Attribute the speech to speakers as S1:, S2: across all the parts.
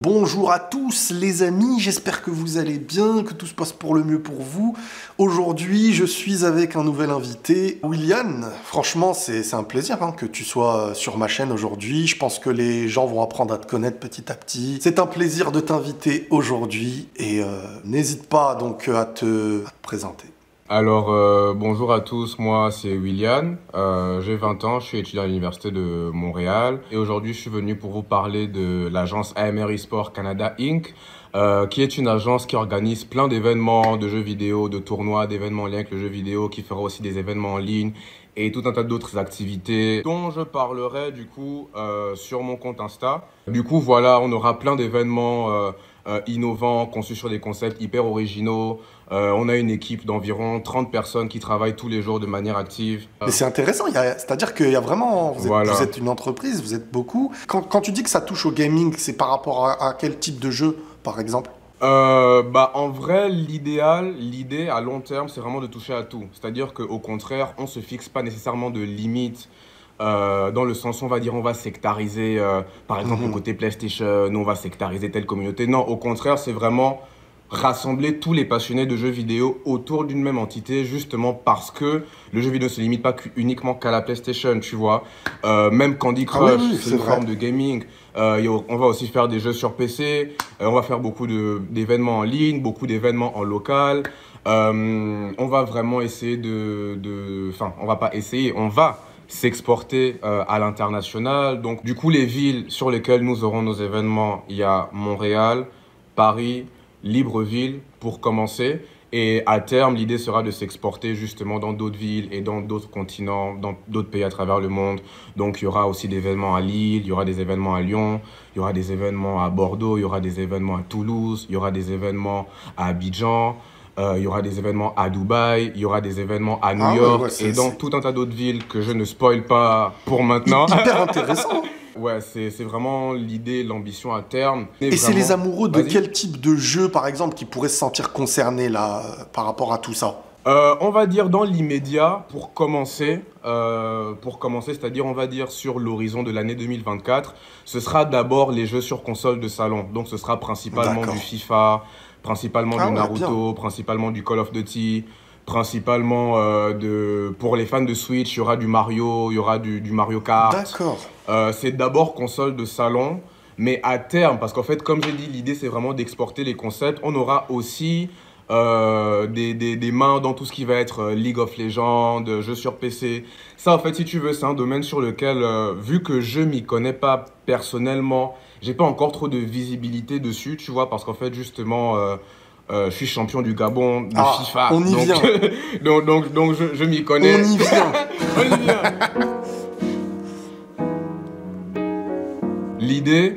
S1: Bonjour à tous les amis, j'espère que vous allez bien, que tout se passe pour le mieux pour vous. Aujourd'hui, je suis avec un nouvel invité, Willian. Franchement, c'est un plaisir que tu sois sur ma chaîne aujourd'hui. Je pense que les gens vont apprendre à te connaître petit à petit. C'est un plaisir de t'inviter aujourd'hui et n'hésite pas donc à te présenter.
S2: Alors, bonjour à tous, moi c'est Willian, j'ai 20 ans, je suis étudiant à l'Université de Montréal et aujourd'hui je suis venu pour vous parler de l'agence AMR eSport Canada Inc., qui est une agence qui organise plein d'événements de jeux vidéo, de tournois, d'événements en lien avec le jeu vidéo, qui fera aussi des événements en ligne et tout un tas d'autres activités dont je parlerai du coup sur mon compte Insta. Du coup voilà, on aura plein d'événements innovants, conçus sur des concepts hyper originaux. On a une équipe d'environ 30 personnes qui travaillent tous les jours de manière active.
S1: Mais c'est intéressant, c'est-à-dire qu'il y a vraiment,
S2: Voilà.
S1: vous êtes une entreprise, vous êtes beaucoup. Quand tu dis que ça touche au gaming, c'est par rapport à quel type de jeu, par exemple?
S2: En vrai, l'idée à long terme, c'est vraiment de toucher à tout. C'est-à-dire qu'au contraire, on se fixe pas nécessairement de limites. Dans le sens, on va dire, on va sectariser, par exemple, le côté PlayStation, on va sectariser telle communauté. Non, au contraire, c'est vraiment rassembler tous les passionnés de jeux vidéo autour d'une même entité, justement parce que le jeu vidéo ne se limite pas uniquement qu'à la PlayStation, tu vois. Même Candy Crush, c'est une forme de gaming. On va aussi faire des jeux sur PC, on va faire beaucoup d'événements en ligne, beaucoup d'événements en local. On va vraiment essayer Enfin, on va pas essayer, on va s'exporter à l'international. Donc, du coup, les villes sur lesquelles nous aurons nos événements, il y a Montréal, Paris, Libreville pour commencer. Et à terme, l'idée sera de s'exporter justement dans d'autres villes et dans d'autres continents, dans d'autres pays à travers le monde. Donc, il y aura aussi des événements à Lille, il y aura des événements à Lyon, il y aura des événements à Bordeaux, il y aura des événements à Toulouse, il y aura des événements à Abidjan. Il y aura des événements à Dubaï, il y aura des événements à New York et dans tout un tas d'autres villes que je ne spoil pas pour maintenant.
S1: Hyper intéressant.
S2: Ouais, c'est vraiment l'idée, l'ambition à terme.
S1: Et c'est les amoureux de quel type de jeu, par exemple, qui pourraient se sentir concernés là, par rapport à tout ça?
S2: On va dire dans l'immédiat, pour commencer, c'est-à-dire on va dire sur l'horizon de l'année 2024, ce sera d'abord les jeux sur console de salon. Donc ce sera principalement du FIFA, principalement du Naruto, principalement du Call of Duty, principalement pour les fans de Switch, il y aura du Mario, il y aura du Mario Kart.
S1: D'accord.
S2: C'est d'abord console de salon, mais à terme, parce qu'en fait, comme j'ai dit, l'idée c'est vraiment d'exporter les concepts. On aura aussi des mains dans tout ce qui va être League of Legends, jeux sur PC. Ça, en fait, si tu veux, c'est un domaine sur lequel, vu que je m'y connais pas personnellement, j'ai pas encore trop de visibilité dessus, tu vois, parce qu'en fait, justement, je suis champion du Gabon de FIFA.
S1: On y vient.
S2: Donc je m'y connais.
S1: On y vient.
S2: On y vient. L'idée,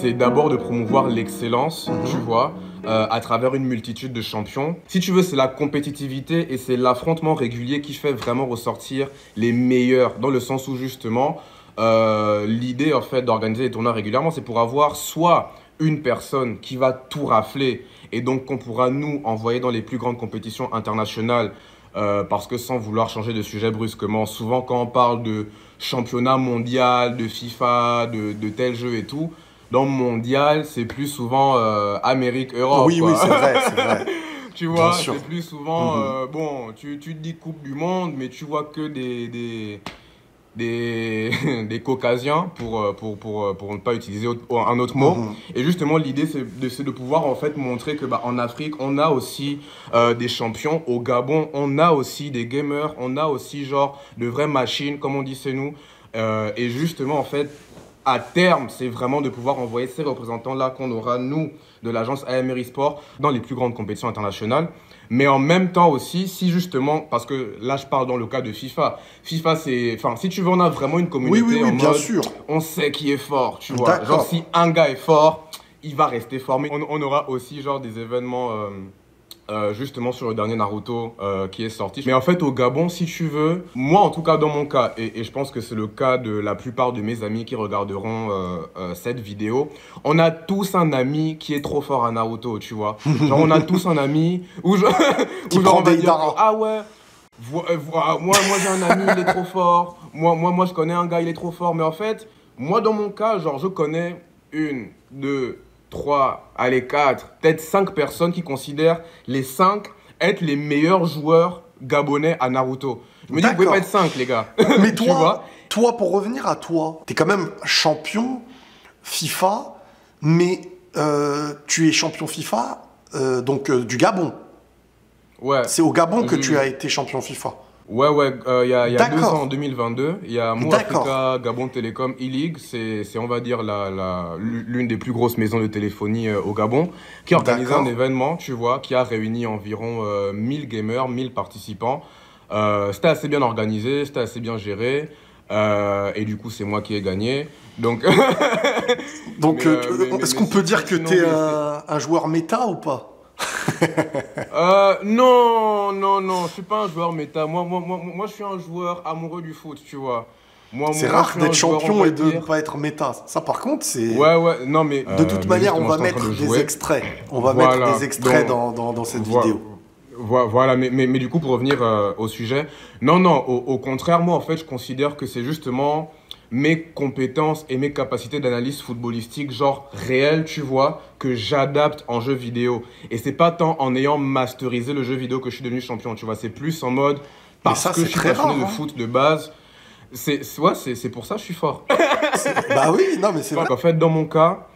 S2: c'est d'abord de promouvoir l'excellence, tu vois, à travers une multitude de champions. Si tu veux, c'est la compétitivité et c'est l'affrontement régulier qui fait vraiment ressortir les meilleurs, dans le sens où justement, l'idée en fait d'organiser les tournois régulièrement, c'est pour avoir soit une personne qui va tout rafler et donc qu'on pourra nous envoyer dans les plus grandes compétitions internationales. Parce que sans vouloir changer de sujet brusquement, souvent quand on parle de championnat mondial, de FIFA, de tel jeu et tout, dans mondial, c'est plus souvent Amérique, Europe.
S1: Oui,
S2: quoi.
S1: oui, c'est vrai, c'est vrai.
S2: Tu vois, c'est plus souvent, tu te dis Coupe du Monde, mais tu vois que des caucasiens pour ne pas utiliser un autre mot. Et justement, l'idée, c'est de pouvoir en fait montrer que en Afrique, on a aussi des champions. Au Gabon, on a aussi des gamers. On a aussi genre de vraies machines, comme on dit chez nous. Et justement, en fait, à terme, c'est vraiment de pouvoir envoyer ces représentants-là qu'on aura, nous, de l'agence AMR eSport, dans les plus grandes compétitions internationales. Mais en même temps aussi, si justement, parce que là, je parle dans le cas de FIFA. FIFA, c'est... Enfin, si tu veux, on a vraiment une communauté en
S1: bien
S2: mode,
S1: sûr.
S2: On sait qui est fort, tu vois. Genre, si un gars est fort, il va rester fort. Mais on aura aussi, genre, des événements... justement sur le dernier Naruto qui est sorti. Mais en fait au Gabon, si tu veux, moi en tout cas dans mon cas, et je pense que c'est le cas de la plupart de mes amis qui regarderont cette vidéo, on a tous un ami qui est trop fort à Naruto, tu vois. Genre on a tous un ami où genre on va dire, ah ouais, moi j'ai un ami, il est trop fort, moi je connais un gars, il est trop fort. Mais en fait, moi dans mon cas, genre je connais une, deux, 3, allez 4, peut-être 5 personnes qui considèrent les 5 être les meilleurs joueurs gabonais à Naruto. Je me dis, vous pouvez pas être 5, les gars.
S1: Mais
S2: Tu vois?
S1: toi, pour revenir à toi, t'es quand même champion FIFA, mais tu es champion FIFA du Gabon.
S2: Ouais.
S1: C'est au Gabon que
S2: Je-
S1: tu as été champion FIFA.
S2: Ouais, il y a 2
S1: D'accord.
S2: ans, en 2022, il y a Mou
S1: D'accord.
S2: Africa Gabon Télécom E-League, c'est, on va dire, l'une des plus grosses maisons de téléphonie au Gabon, qui a organisé un
S1: D'accord.
S2: événement, tu vois, qui a réuni environ 1000 gamers, 1000 participants. C'était assez bien organisé, c'était assez bien géré, et du coup, c'est moi qui ai gagné. Donc,
S1: Donc, est-ce qu'on peut dire que
S2: sinon,
S1: t'es
S2: oui,
S1: un joueur méta ou pas?
S2: non, je suis pas un joueur méta. Moi, je suis un joueur amoureux du foot, tu vois.
S1: C'est
S2: Moi, je
S1: rare
S2: suis un
S1: d'être
S2: joueur, on
S1: champion
S2: va
S1: et de ne
S2: dire.
S1: pas être méta. Ça, par contre, c'est...
S2: Ouais, non, mais.
S1: De toute manière, on
S2: justement,
S1: va
S2: j'étais en train
S1: mettre
S2: de
S1: des
S2: jouer.
S1: extraits. On va
S2: Voilà,
S1: mettre des extraits
S2: donc,
S1: dans cette
S2: voi-
S1: vidéo.
S2: Voilà, mais du coup, pour revenir au sujet, non, au contraire, moi, en fait, je considère que c'est justement mes compétences et mes capacités d'analyse footballistique, genre réelles, tu vois, que j'adapte en jeu vidéo. Et c'est pas tant en ayant masterisé le jeu vidéo que je suis devenu champion, tu vois, c'est plus en mode,
S1: Mais
S2: parce
S1: ça,
S2: que
S1: c'est
S2: je suis
S1: très
S2: passionné
S1: rare,
S2: de
S1: hein.
S2: foot de base, c'est pour ça que je suis fort.
S1: Bah oui, non, mais c'est vrai.
S2: Donc, en fait, dans mon cas,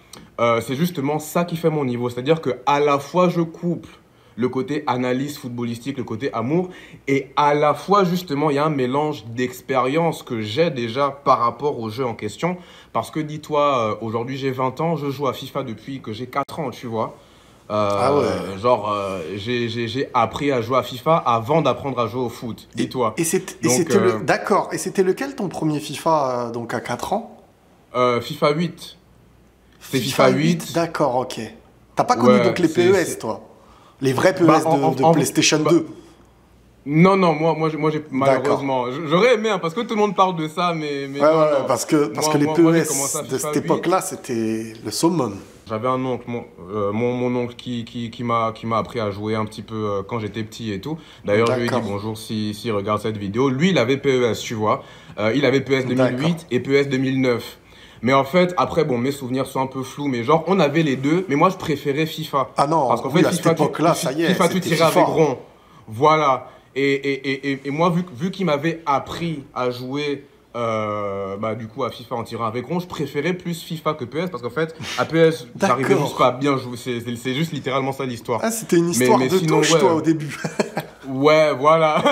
S2: c'est justement ça qui fait mon niveau. C'est-à-dire que à la fois, je couple le côté analyse footballistique, le côté amour, et à la fois, justement, il y a un mélange d'expérience que j'ai déjà par rapport au jeu en question. Parce que dis-toi, aujourd'hui, j'ai 20 ans, je joue à FIFA depuis que j'ai 4 ans, tu vois.
S1: Ah ouais.
S2: J'ai appris à jouer à FIFA avant d'apprendre à jouer au foot, dis-toi. Donc,
S1: D'accord. Et c'était lequel ton premier FIFA, donc à 4 ans?
S2: FIFA 8. C'est FIFA 8.
S1: D'accord, ok. T'as pas connu
S2: Ouais,
S1: donc les PES, toi? Les vrais PES
S2: Bah,
S1: de PlayStation 2.
S2: Non, moi, j'ai
S1: D'accord.
S2: malheureusement. J'aurais aimé, hein, parce que tout le monde parle de ça, mais
S1: Ouais,
S2: non,
S1: ouais,
S2: non.
S1: parce que les
S2: Moi, j'ai commencé
S1: PES
S2: à
S1: de
S2: FIFA
S1: cette
S2: 8.
S1: époque-là, c'était le summum.
S2: J'avais un oncle, mon oncle qui m'a appris à jouer un petit peu quand j'étais petit et tout. D'ailleurs, je lui ai dit
S1: D'accord.
S2: bonjour s'il regarde cette vidéo. Lui, il avait PES, tu vois. Il avait PES
S1: D'accord.
S2: 2008 et PES 2009. Mais en fait, après, bon, mes souvenirs sont un peu flous, mais genre, on avait les deux, mais moi, je préférais FIFA.
S1: Ah non,
S2: Parce qu'en
S1: oui,
S2: fait,
S1: à cette époque-là, ça y est,
S2: FIFA, tu
S1: c'était
S2: tirais
S1: FIFA.
S2: avec rond. Voilà. Et moi, vu qu'il m'avait appris à jouer du coup à FIFA en tirant avec rond, je préférais plus FIFA que PES parce qu'en fait, à PES, j'arrivais
S1: D'accord.
S2: juste pas à bien jouer. C'est juste littéralement ça l'histoire.
S1: Ah, c'était une histoire
S2: mais
S1: de
S2: sinon,
S1: touche,
S2: ouais.
S1: toi, au début.
S2: Ouais, voilà.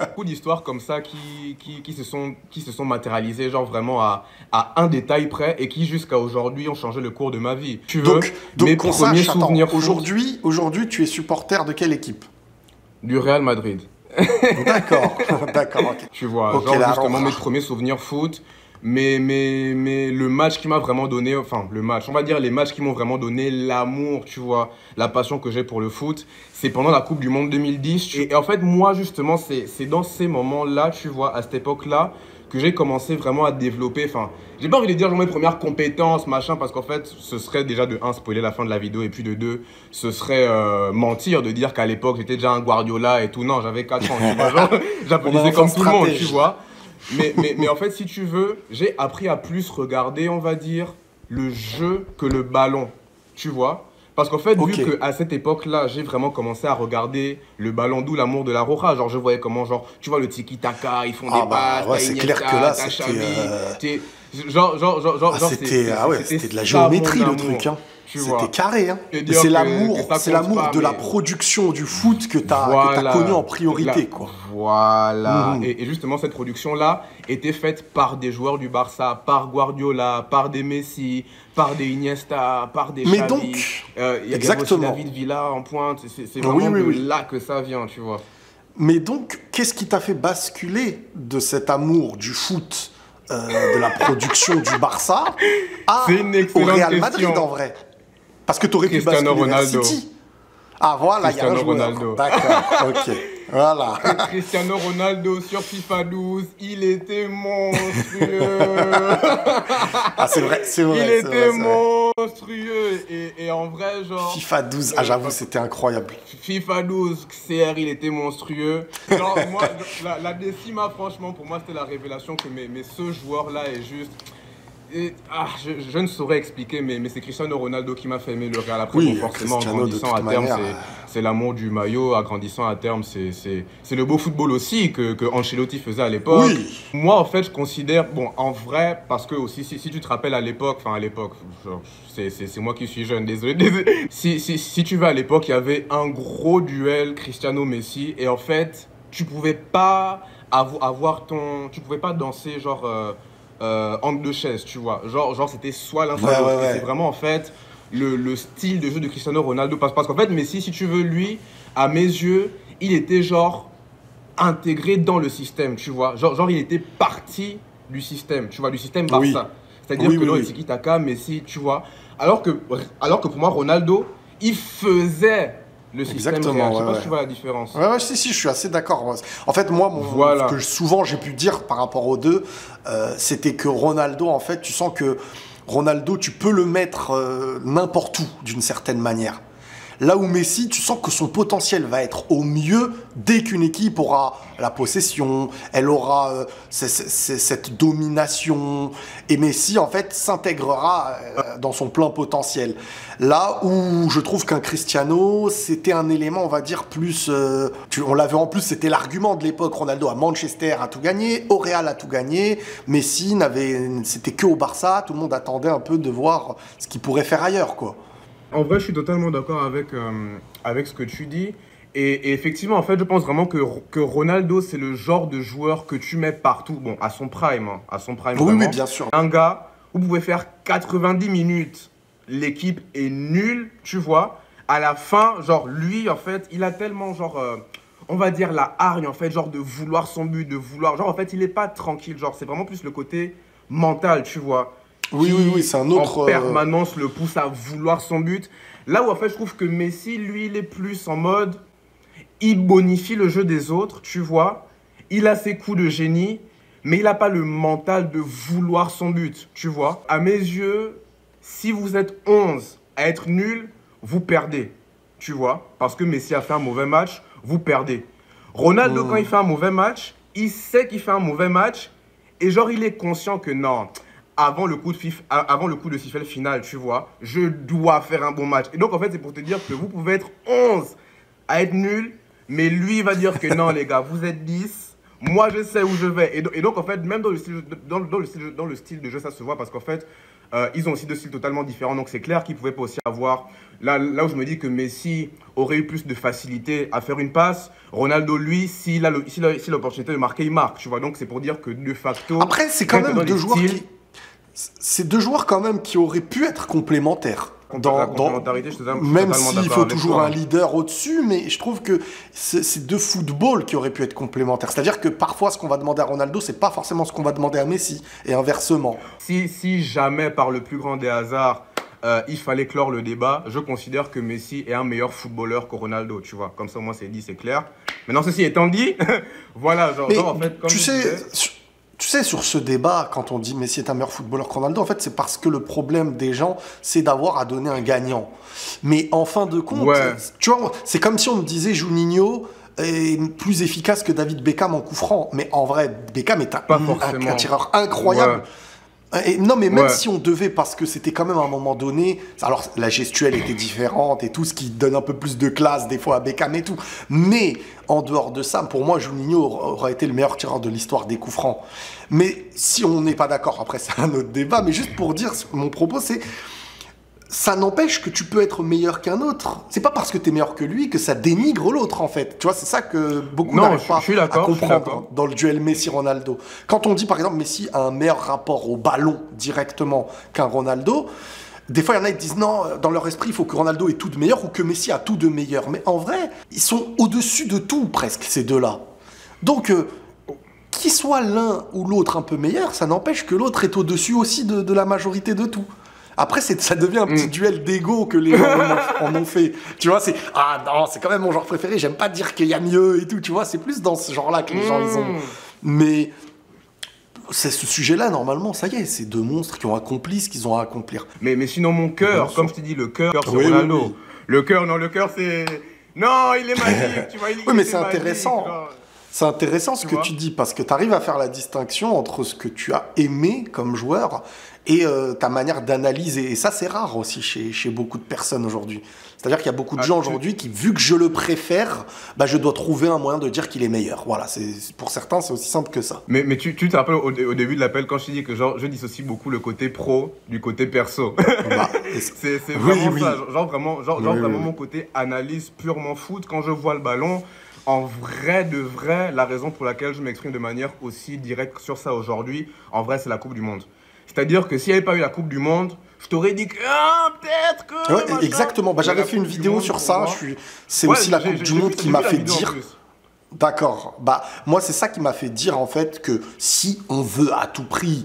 S2: Beaucoup d'histoires comme ça qui se sont matérialisées, genre vraiment à un détail près et qui jusqu'à aujourd'hui ont changé le cours de ma vie. Tu veux,
S1: Donc
S2: mes
S1: qu'on
S2: premiers
S1: sache, attends,
S2: souvenirs foot
S1: aujourd'hui, tu es supporter de quelle équipe?
S2: du Real Madrid.
S1: D'accord, d'accord, ok.
S2: Tu vois,
S1: Ok,
S2: genre
S1: la
S2: justement
S1: Roja.
S2: mes premiers souvenirs foot, mais le match qui m'a vraiment donné, enfin le match, on va dire les matchs qui m'ont vraiment donné l'amour, tu vois, la passion que j'ai pour le foot, c'est pendant la Coupe du Monde 2010. Et en fait, moi justement, c'est dans ces moments-là, tu vois, à cette époque-là, que j'ai commencé vraiment à développer, enfin, j'ai pas envie de dire genre mes premières compétences, machin, parce qu'en fait, ce serait déjà de 1, spoiler la fin de la vidéo, et puis de 2, ce serait mentir de dire qu'à l'époque, j'étais déjà un Guardiola et tout. Non, j'avais 4 ans, tu vois, genre,
S1: On a
S2: j'applaudissais
S1: un
S2: comme
S1: enfant
S2: tout le monde,
S1: stratège.
S2: tu vois. Mais en fait, si tu veux, j'ai appris à plus regarder, on va dire, le jeu que le ballon, tu vois. Parce qu'en fait,
S1: Ok.
S2: vu qu'à cette époque-là, j'ai vraiment commencé à regarder le ballon, d'où l'amour de la Roja. Genre, je voyais comment, genre, tu vois, le tiki-taka, ils font
S1: Ah
S2: des
S1: bah,
S2: passes,
S1: ouais,
S2: t'as
S1: c'est clair
S2: Iniesta,
S1: que là,
S2: t'as
S1: c'était,
S2: Xavi, t'es-
S1: c'était de la
S2: ça,
S1: géométrie,
S2: mon
S1: le
S2: amour,
S1: truc, hein.
S2: tu
S1: C'était
S2: vois.
S1: carré, hein.
S2: Et
S1: Mais
S2: dire
S1: c'est
S2: que
S1: l'amour,
S2: ça
S1: c'est
S2: compte
S1: l'amour
S2: pas,
S1: de la
S2: mais-
S1: production du foot que t'as connu en priorité, quoi.
S2: Voilà.
S1: Mhm.
S2: Et justement, cette production-là était faite par des joueurs du Barça, par Guardiola, par des Messi, par des Iniesta, par des
S1: Mais
S2: Xavi.
S1: donc,
S2: Il y avait aussi
S1: exactement.
S2: David Villa en pointe. C'est
S1: Oui,
S2: vraiment
S1: oui,
S2: de
S1: oui.
S2: là que ça vient, tu vois.
S1: Mais donc, qu'est-ce qui t'a fait basculer de cet amour du foot, de la production du Barça,
S2: C'est une
S1: au
S2: excellente
S1: Real
S2: question.
S1: Madrid, en vrai? Parce que t'aurais pu
S2: Cristiano
S1: basculer vers
S2: Ronaldo.
S1: City. Ah, voilà, il y a un
S2: Cristiano
S1: joueur.
S2: Ronaldo.
S1: D'accord, ok. Voilà.
S2: Cristiano Ronaldo sur FIFA 12, il était monstrueux.
S1: Ah, c'est vrai, c'est vrai.
S2: Il
S1: c'est
S2: était
S1: vrai, c'est vrai.
S2: monstrueux. Et en vrai, genre.
S1: FIFA 12, ah, j'avoue, c'était incroyable.
S2: FIFA 12, CR, il était monstrueux. Genre, moi, la Décima, franchement, pour moi, c'était la révélation que mais ce joueur-là est juste. je ne saurais expliquer, mais c'est Cristiano Ronaldo qui m'a fait aimer le Real. Après, bon,
S1: Oui,
S2: forcément, en
S1: Cristiano, de
S2: grandissant à
S1: toute
S2: terme,
S1: manière.
S2: c'est l'amour du maillot. Agrandissant à terme, c'est le beau football aussi que Ancelotti faisait à l'époque.
S1: Oui,
S2: Moi, en fait, je considère, bon, en vrai, parce que aussi, si tu te rappelles à l'époque, enfin à l'époque, genre, c'est moi qui suis jeune, désolé, désolé. Si tu vas à l'époque, il y avait un gros duel Cristiano-Messi, et en fait, tu pouvais pas tu pouvais pas danser genre entre deux chaises, tu vois. Genre c'était soit l'un soit
S1: ouais, ouais,
S2: l'autre. Et c'est
S1: ouais.
S2: vraiment en fait le style de jeu de Cristiano Ronaldo. Parce qu'en fait, Messi, si tu veux, lui, à mes yeux, il était genre intégré dans le système, tu vois. Genre il était parti du système, tu vois, du système
S1: Oui,
S2: Barça. C'est-à-dire
S1: oui,
S2: que
S1: oui,
S2: dans le
S1: oui.
S2: tiki-taka, Messi, tu vois. Alors que pour moi, Ronaldo, il faisait le système Real.
S1: Exactement,
S2: Je sais
S1: ouais,
S2: pas
S1: ouais.
S2: si tu vois la différence.
S1: Ouais, ouais, si, je suis assez d'accord. En fait, moi, ce que
S2: Voilà.
S1: souvent j'ai pu dire par rapport aux deux, c'était que Ronaldo, en fait, tu sens que Ronaldo, tu peux le mettre n'importe où, d'une certaine manière. Là où Messi, tu sens que son potentiel va être au mieux dès qu'une équipe aura la possession, elle aura cette domination. Et Messi, en fait, s'intégrera dans son plein potentiel. Là où je trouve qu'un Cristiano, c'était un élément, on va dire, plus... on l'avait en plus, c'était l'argument de l'époque. Ronaldo à Manchester a tout gagné, au Real a tout gagné. Messi, c'était que au Barça. Tout le monde attendait un peu de voir ce qu'il pourrait faire ailleurs, quoi.
S2: En vrai, je suis totalement d'accord avec ce que tu dis. Et effectivement, en fait, je pense vraiment que Ronaldo, c'est le genre de joueur que tu mets partout. Bon, à son prime, hein, à son prime
S1: Oui, oui,
S2: vraiment.
S1: bien sûr.
S2: Un gars, vous pouvez faire 90 minutes, l'équipe est nulle, tu vois. À la fin, genre, lui, en fait, il a tellement, genre, on va dire la hargne, en fait, genre, de vouloir son but, de vouloir. Genre, en fait, il n'est pas tranquille. Genre, c'est vraiment plus le côté mental, tu vois,
S1: Oui, oui, oui,
S2: qui
S1: c'est un
S2: en
S1: autre.
S2: permanence le pousse à vouloir son but. Là où en fait je trouve que Messi, lui, il est plus en mode, il bonifie le jeu des autres, tu vois. Il a ses coups de génie, mais il n'a pas le mental de vouloir son but, tu vois. À mes yeux, si vous êtes 11 à être nul, vous perdez, tu vois. Parce que Messi a fait un mauvais match, vous perdez. Ronaldo, quand il fait un mauvais match, il sait qu'il fait un mauvais match, et genre il est conscient que non, avant le coup de sifflet final, tu vois, je dois faire un bon match. Et donc, en fait, c'est pour te dire que vous pouvez être 11 à être nul, mais lui, il va dire que non, les gars, vous êtes 10. Moi, je sais où je vais. Et donc, en fait, même dans le style de jeu, ça se voit parce qu'en fait, ils ont aussi deux styles totalement différents. Donc, c'est clair qu'ils pouvaient pas aussi avoir. Là où je me dis que Messi aurait eu plus de facilité à faire une passe, Ronaldo, lui, s'il a l'opportunité de marquer, il marque. Tu vois, donc c'est pour dire que de facto,
S1: Après, c'est quand
S2: rien que dans
S1: même deux
S2: les
S1: joueurs
S2: styles,
S1: qui. C'est deux joueurs quand même qui auraient pu être complémentaires.
S2: la complémentarité, je suis
S1: Même
S2: totalement
S1: s'il
S2: d'accord
S1: faut
S2: avec
S1: toujours
S2: toi,
S1: un
S2: hein.
S1: leader au-dessus, mais je trouve que c'est deux footballs qui auraient pu être complémentaires. C'est-à-dire que parfois, ce qu'on va demander à Ronaldo, c'est pas forcément ce qu'on va demander à Messi, et inversement.
S2: Si jamais, par le plus grand des hasards, il fallait clore le débat, je considère que Messi est un meilleur footballeur que Ronaldo, tu vois. Comme ça, moi, c'est dit, c'est clair. Maintenant, ceci étant dit, voilà,
S1: Mais
S2: en fait, comme
S1: tu
S2: je disais,
S1: sais, tu sais, sur ce débat, quand on dit Messi est un meilleur footballeur que Ronaldo, en fait, c'est parce que le problème des gens, c'est d'avoir à donner un gagnant. Mais en fin de compte,
S2: ouais,
S1: tu vois, c'est comme si on me disait Juninho est plus efficace que David Beckham en coup franc. Mais en vrai, Beckham est
S2: pas
S1: un
S2: forcément.
S1: tireur
S2: Ouais,
S1: incroyable. Et non, mais même
S2: ouais.
S1: si on devait, parce que c'était quand même à un moment donné, alors la gestuelle était différente et tout, ce qui donne un peu plus de classe des fois à Beckham et tout. Mais en dehors de ça, pour moi, Juninho aurait été le meilleur tireur de l'histoire des coups francs. Mais si on n'est pas d'accord, après c'est un autre débat, mais juste pour dire, mon propos c'est, ça n'empêche que tu peux être meilleur qu'un autre. C'est pas parce que tu es meilleur que lui que ça dénigre l'autre, en fait. Tu vois, c'est ça que beaucoup
S2: Non,
S1: n'arrivent pas
S2: je suis
S1: à
S2: d'accord, je suis
S1: comprendre
S2: d'accord.
S1: dans le duel Messi-Ronaldo. Quand on dit, par exemple, Messi a un meilleur rapport au ballon directement qu'un Ronaldo, des fois, il y en a qui disent non, dans leur esprit, il faut que Ronaldo ait tout de meilleur ou que Messi a tout de meilleur. Mais en vrai, ils sont au-dessus de tout, presque, ces deux-là. Donc, qu'il soit l'un ou l'autre un peu meilleur, ça n'empêche que l'autre est au-dessus aussi de la majorité de tout. Après, ça devient un petit duel d'ego que les gens en ont fait. Tu vois, c'est ah non, c'est quand même mon genre préféré. J'aime pas dire qu'il y a mieux et tout. Tu vois, c'est plus dans ce genre-là que les gens ils ont. Mais c'est ce sujet-là, normalement, ça y est, c'est deux monstres qui ont accompli ce qu'ils ont à accomplir.
S2: Mais sinon, mon
S1: Bien
S2: cœur,
S1: sûr.
S2: comme je t'ai dit, le cœur, c'est
S1: Oui, oui,
S2: Ronaldo.
S1: oui.
S2: Le cœur, non, le cœur, c'est. Non, il est magique, tu vois, il
S1: Oui, mais
S2: était
S1: c'est
S2: magique,
S1: intéressant.
S2: genre.
S1: C'est intéressant ce
S2: Tu
S1: que
S2: vois?
S1: tu dis parce que tu arrives à faire la distinction entre ce que tu as aimé comme joueur et ta manière d'analyser. Et ça, c'est rare aussi chez beaucoup de personnes aujourd'hui. C'est-à-dire qu'il y a beaucoup de gens aujourd'hui qui, vu que je le préfère, bah, je dois trouver un moyen de dire qu'il est meilleur. Voilà, pour certains, c'est aussi simple que ça.
S2: Mais tu te rappelles au début de l'appel quand je t'ai dit que genre, je dissocie beaucoup le côté pro du côté perso.
S1: Bah,
S2: c'est vraiment
S1: oui.
S2: ça. Genre vraiment mon côté analyse purement foot quand je vois le ballon. En vrai de vrai, la raison pour laquelle je m'exprime de manière aussi directe sur ça aujourd'hui, en vrai, c'est la Coupe du Monde. C'est-à-dire que s'il n'y avait pas eu la Coupe du Monde, je t'aurais dit que peut-être que...
S1: Ouais, exactement. Bah, j'avais fait une vidéo sur ça. C'est aussi la Coupe du Monde qui m'a fait dire... D'accord. Bah, moi, c'est ça qui m'a fait dire, en fait, que si on veut à tout prix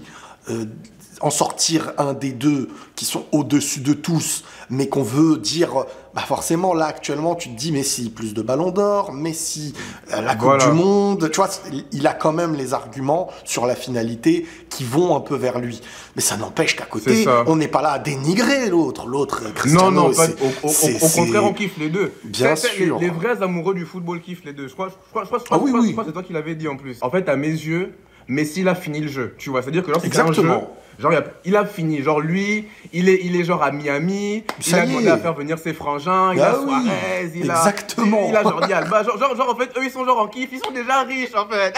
S1: en sortir un des deux qui sont au-dessus de tous, mais qu'on veut dire, bah forcément, là, actuellement, tu te dis, Messi, plus de ballons d'or, Messi, la Coupe du Monde, tu vois, il a quand même les arguments sur la finalité qui vont un peu vers lui. Mais ça n'empêche qu'à côté, on n'est pas là à dénigrer l'autre, Cristiano.
S2: Non, au contraire, on kiffe les deux.
S1: Bien sûr.
S2: Les vrais amoureux du football kiffent les deux. Je crois que c'est toi qui l'avais dit en plus. En fait, à mes yeux, Messi, il a fini le jeu, tu vois. C'est-à-dire que lorsqu'il fait un jeu, genre, il a fini. Genre, lui, il est genre à Miami. Il a demandé à faire venir ses frangins. Il a Suarez. Il a Jordi Alba. Genre, en fait, eux, ils sont genre en kiff. Ils sont déjà riches, en fait.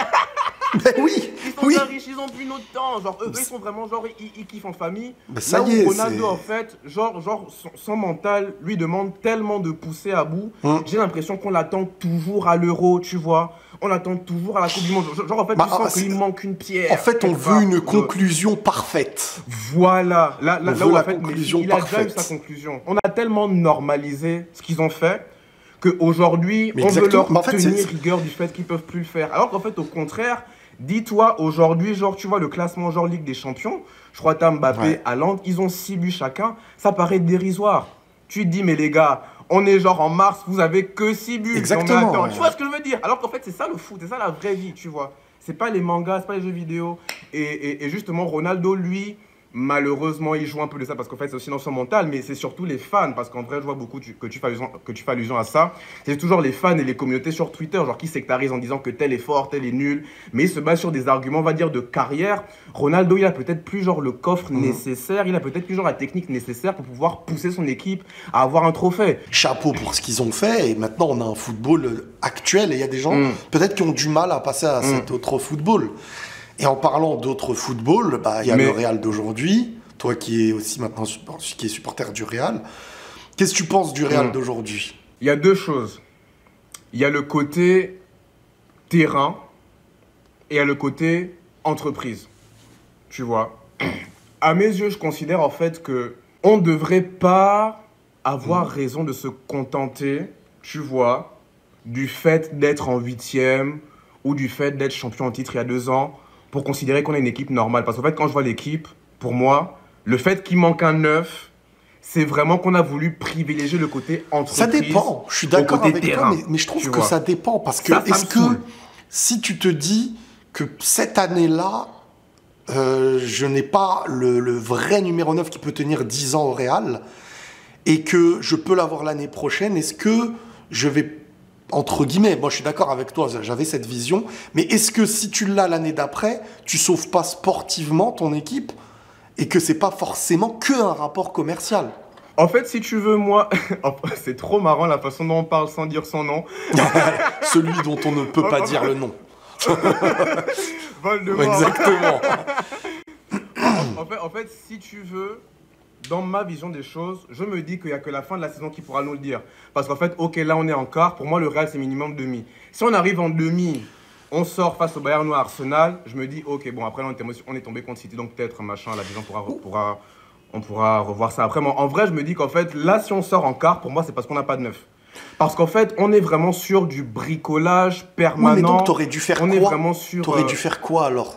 S1: Ben oui.
S2: Ils sont déjà riches. Ils ont plus notre temps. Genre, eux, ils sont vraiment genre, ils kiffent en famille.
S1: Ben ça y est.
S2: Ronaldo, en fait, genre, son mental lui demande tellement de pousser à bout. J'ai l'impression qu'on l'attend toujours à l'Euro, tu vois. On attend toujours à la Coupe du Monde. Genre en fait, tu sens qu'il manque une pierre.
S1: En fait, on veut une conclusion parfaite.
S2: Voilà. Là où
S1: la
S2: en fait,
S1: conclusion
S2: il a déjà eu sa conclusion. On a tellement normalisé ce qu'ils ont fait qu'aujourd'hui, on veut leur tenir rigueur du fait qu'ils peuvent plus le faire. Alors qu'en fait, au contraire, dis-toi, aujourd'hui, genre, tu vois, le classement genre Ligue des Champions, je crois que Mbappé, Haaland, ils ont 6 buts chacun. Ça paraît dérisoire. Tu te dis, mais les gars, on est genre en mars, vous avez que 6 buts.
S1: Exactement.
S2: Tu vois ce que je veux dire? Alors qu'en fait, c'est ça le foot, c'est ça la vraie vie, tu vois. C'est pas les mangas, c'est pas les jeux vidéo. Et justement, Ronaldo, lui, malheureusement, il joue un peu de ça parce qu'en fait, c'est aussi dans son mental, mais c'est surtout les fans. Parce qu'en vrai, je vois beaucoup que tu fais allusion à ça. C'est toujours les fans et les communautés sur Twitter, genre qui sectarisent en disant que tel est fort, tel est nul. Mais ils se basent sur des arguments, on va dire, de carrière. Ronaldo, il a peut-être plus genre le coffre nécessaire, il a peut-être plus genre la technique nécessaire pour pouvoir pousser son équipe à avoir un trophée.
S1: Chapeau pour ce qu'ils ont fait. Et maintenant, on a un football actuel et il y a des gens peut-être qui ont du mal à passer à cet autre football. Et en parlant d'autres football, bah, il y a le Real d'aujourd'hui, toi qui es aussi maintenant qui est supporter du Real. Qu'est-ce que tu penses du Real d'aujourd'hui?
S2: Il y a deux choses. Il y a le côté terrain et il y a le côté entreprise. Tu vois. À mes yeux, je considère en fait que on ne devrait pas avoir raison de se contenter, tu vois, du fait d'être en 8e ou du fait d'être champion en titre il y a 2 ans pour considérer qu'on est une équipe normale. Parce qu'en fait, quand je vois l'équipe, pour moi, le fait qu'il manque un 9, c'est vraiment qu'on a voulu privilégier le côté entreprise.
S1: Ça dépend, je suis d'accord avec toi, mais je trouve que ça dépend. Parce que, si tu te dis que cette année-là, je n'ai pas le vrai numéro 9 qui peut tenir 10 ans au Real, et que je peux l'avoir l'année prochaine, est-ce que je vais... Entre guillemets, moi je suis d'accord avec toi, j'avais cette vision, mais est-ce que si tu l'as l'année d'après, tu sauves pas sportivement ton équipe et que c'est pas forcément que un rapport commercial?
S2: En fait, si tu veux, moi, c'est trop marrant la façon dont on parle sans dire son nom.
S1: Celui dont on ne peut pas dire le nom.
S2: Voldemort.
S1: Exactement.
S2: En fait, si tu veux... Dans ma vision des choses, je me dis qu'il n'y a que la fin de la saison qui pourra nous le dire. Parce qu'en fait, ok, là on est en quart. Pour moi, le Real, c'est minimum demi. Si on arrive en demi, on sort face au Bayern ou à Arsenal, je me dis, ok, bon, après, on est tombé contre City, donc peut-être, machin, la vision on pourra revoir ça après. Mais en vrai, je me dis qu'en fait, là, si on sort en quart, pour moi, c'est parce qu'on n'a pas de neuf. Parce qu'en fait, on est vraiment sur du bricolage permanent.
S1: Oui, mais donc, t'aurais dû faire quoi?
S2: On est vraiment sur...
S1: T'aurais dû faire quoi, alors?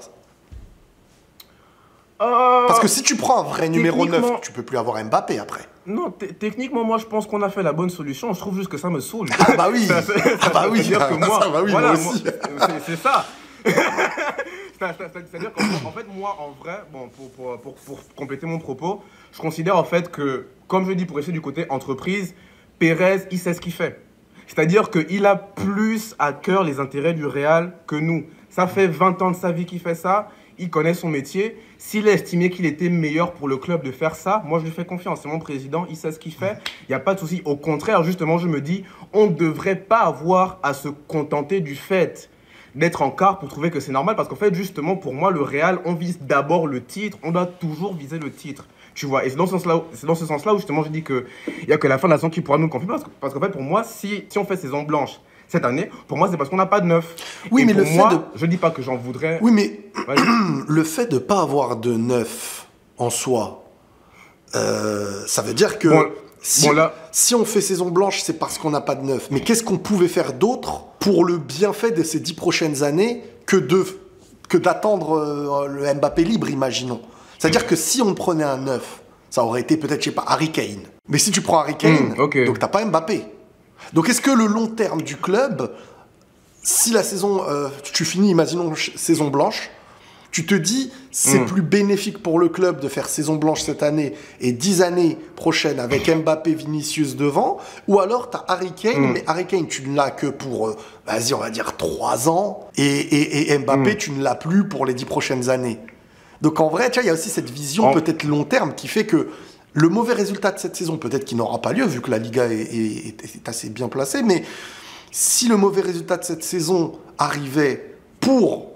S1: Parce que si tu prends un vrai numéro 9, tu peux plus avoir Mbappé après.
S2: Non, techniquement, moi, je pense qu'on a fait la bonne solution. Je trouve juste que ça me saoule.
S1: Ah bah oui. Ah bah oui.
S2: C'est-à-dire que moi,
S1: ça, bah oui,
S2: voilà,
S1: moi aussi.
S2: C'est ça. C'est-à-dire qu'en fait, moi, en vrai, bon, pour compléter mon propos, je considère en fait que, comme je dis, pour essayer du côté entreprise, Pérez, il sait ce qu'il fait. C'est-à-dire qu'il a plus à cœur les intérêts du Real que nous. Ça fait 20 ans de sa vie qu'il fait ça. il connaît son métier. S'il a estimé qu'il était meilleur pour le club de faire ça, moi je lui fais confiance. C'est mon président, il sait ce qu'il fait. Il n'y a pas de souci. Au contraire, justement, je me dis, on ne devrait pas avoir à se contenter du fait d'être en quart pour trouver que c'est normal. Parce qu'en fait, justement, pour moi, le Real, on vise d'abord le titre. On doit toujours viser le titre. Tu vois, et c'est dans ce sens-là où justement je dis qu'il n'y a que la fin de la saison qui pourra nous confirmer. Parce qu'en fait, pour moi, si on fait saison blanche cette année, pour moi, c'est parce qu'on n'a pas de neuf.
S1: Oui,
S2: et
S1: mais
S2: pour
S1: le
S2: moi,
S1: fait de...
S2: je dis pas que j'en voudrais.
S1: Oui, mais le fait de ne pas avoir de neuf en soi, ça veut dire que si on fait saison blanche, c'est parce qu'on n'a pas de neuf. Mais qu'est-ce qu'on pouvait faire d'autre pour le bienfait de ces 10 prochaines années que d'attendre le Mbappé libre, imaginons. C'est-à-dire que si on prenait un neuf, ça aurait été peut-être, je sais pas, Harry Kane. Mais si tu prends Harry Kane, donc t'as pas Mbappé. Donc est-ce que le long terme du club, si la saison, tu finis, imaginons, saison blanche, tu te dis, c'est plus bénéfique pour le club de faire saison blanche cette année et 10 années prochaines avec Mbappé, Vinicius devant, ou alors tu as Harry Kane, mais Harry Kane, tu ne l'as que pour, vas-y, on va dire 3 ans, et Mbappé, tu ne l'as plus pour les 10 prochaines années. Donc en vrai, tu vois, il y a aussi cette vision peut-être long terme qui fait que le mauvais résultat de cette saison, peut-être qu'il n'aura pas lieu, vu que la Liga est assez bien placée, mais si le mauvais résultat de cette saison arrivait pour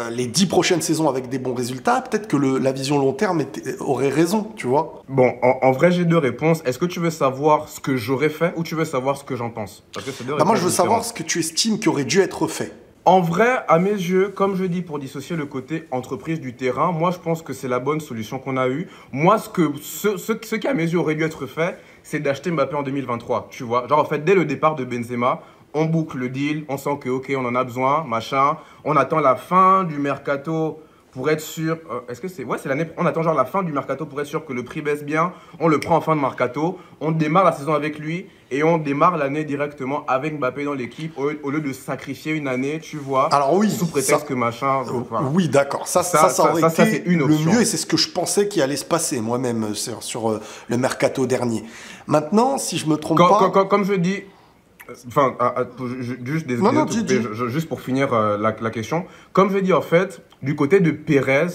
S1: les 10 prochaines saisons avec des bons résultats, peut-être que la vision long terme aurait raison, tu vois.
S2: Bon, en vrai, j'ai 2 réponses. Est-ce que tu veux savoir ce que j'aurais fait ou tu veux savoir ce que j'en pense? Parce que c'est 2 réponses
S1: moi, je veux
S2: différentes.
S1: savoir ce que tu estimes qui aurait dû être fait.
S2: En vrai, à mes yeux, comme je dis, pour dissocier le côté entreprise du terrain, moi, je pense que c'est la bonne solution qu'on a eue. Moi, ce qui, à mes yeux, aurait dû être fait, c'est d'acheter Mbappé en 2023, tu vois. Genre, en fait, dès le départ de Benzema, on boucle le deal, on sent que, ok, on en a besoin, machin. On attend la fin du mercato pour être sûr. Est-ce que c'est. Ouais, c'est l'année. On attend genre la fin du mercato pour être sûr que le prix baisse bien. On le prend en fin de mercato. On démarre la saison avec lui et on démarre l'année directement avec Mbappé dans l'équipe au lieu de sacrifier une année, tu vois.
S1: Alors oui.
S2: Sous prétexte que machin. Voilà.
S1: Oui, d'accord. Ça aurait été
S2: c'est une option.
S1: le mieux et c'est ce que je pensais qu'il allait se passer moi-même sur le mercato dernier. Maintenant, si je me trompe pas.
S2: Comme je dis. Enfin, juste pour finir la question. Comme je dis, en fait, du côté de Pérez,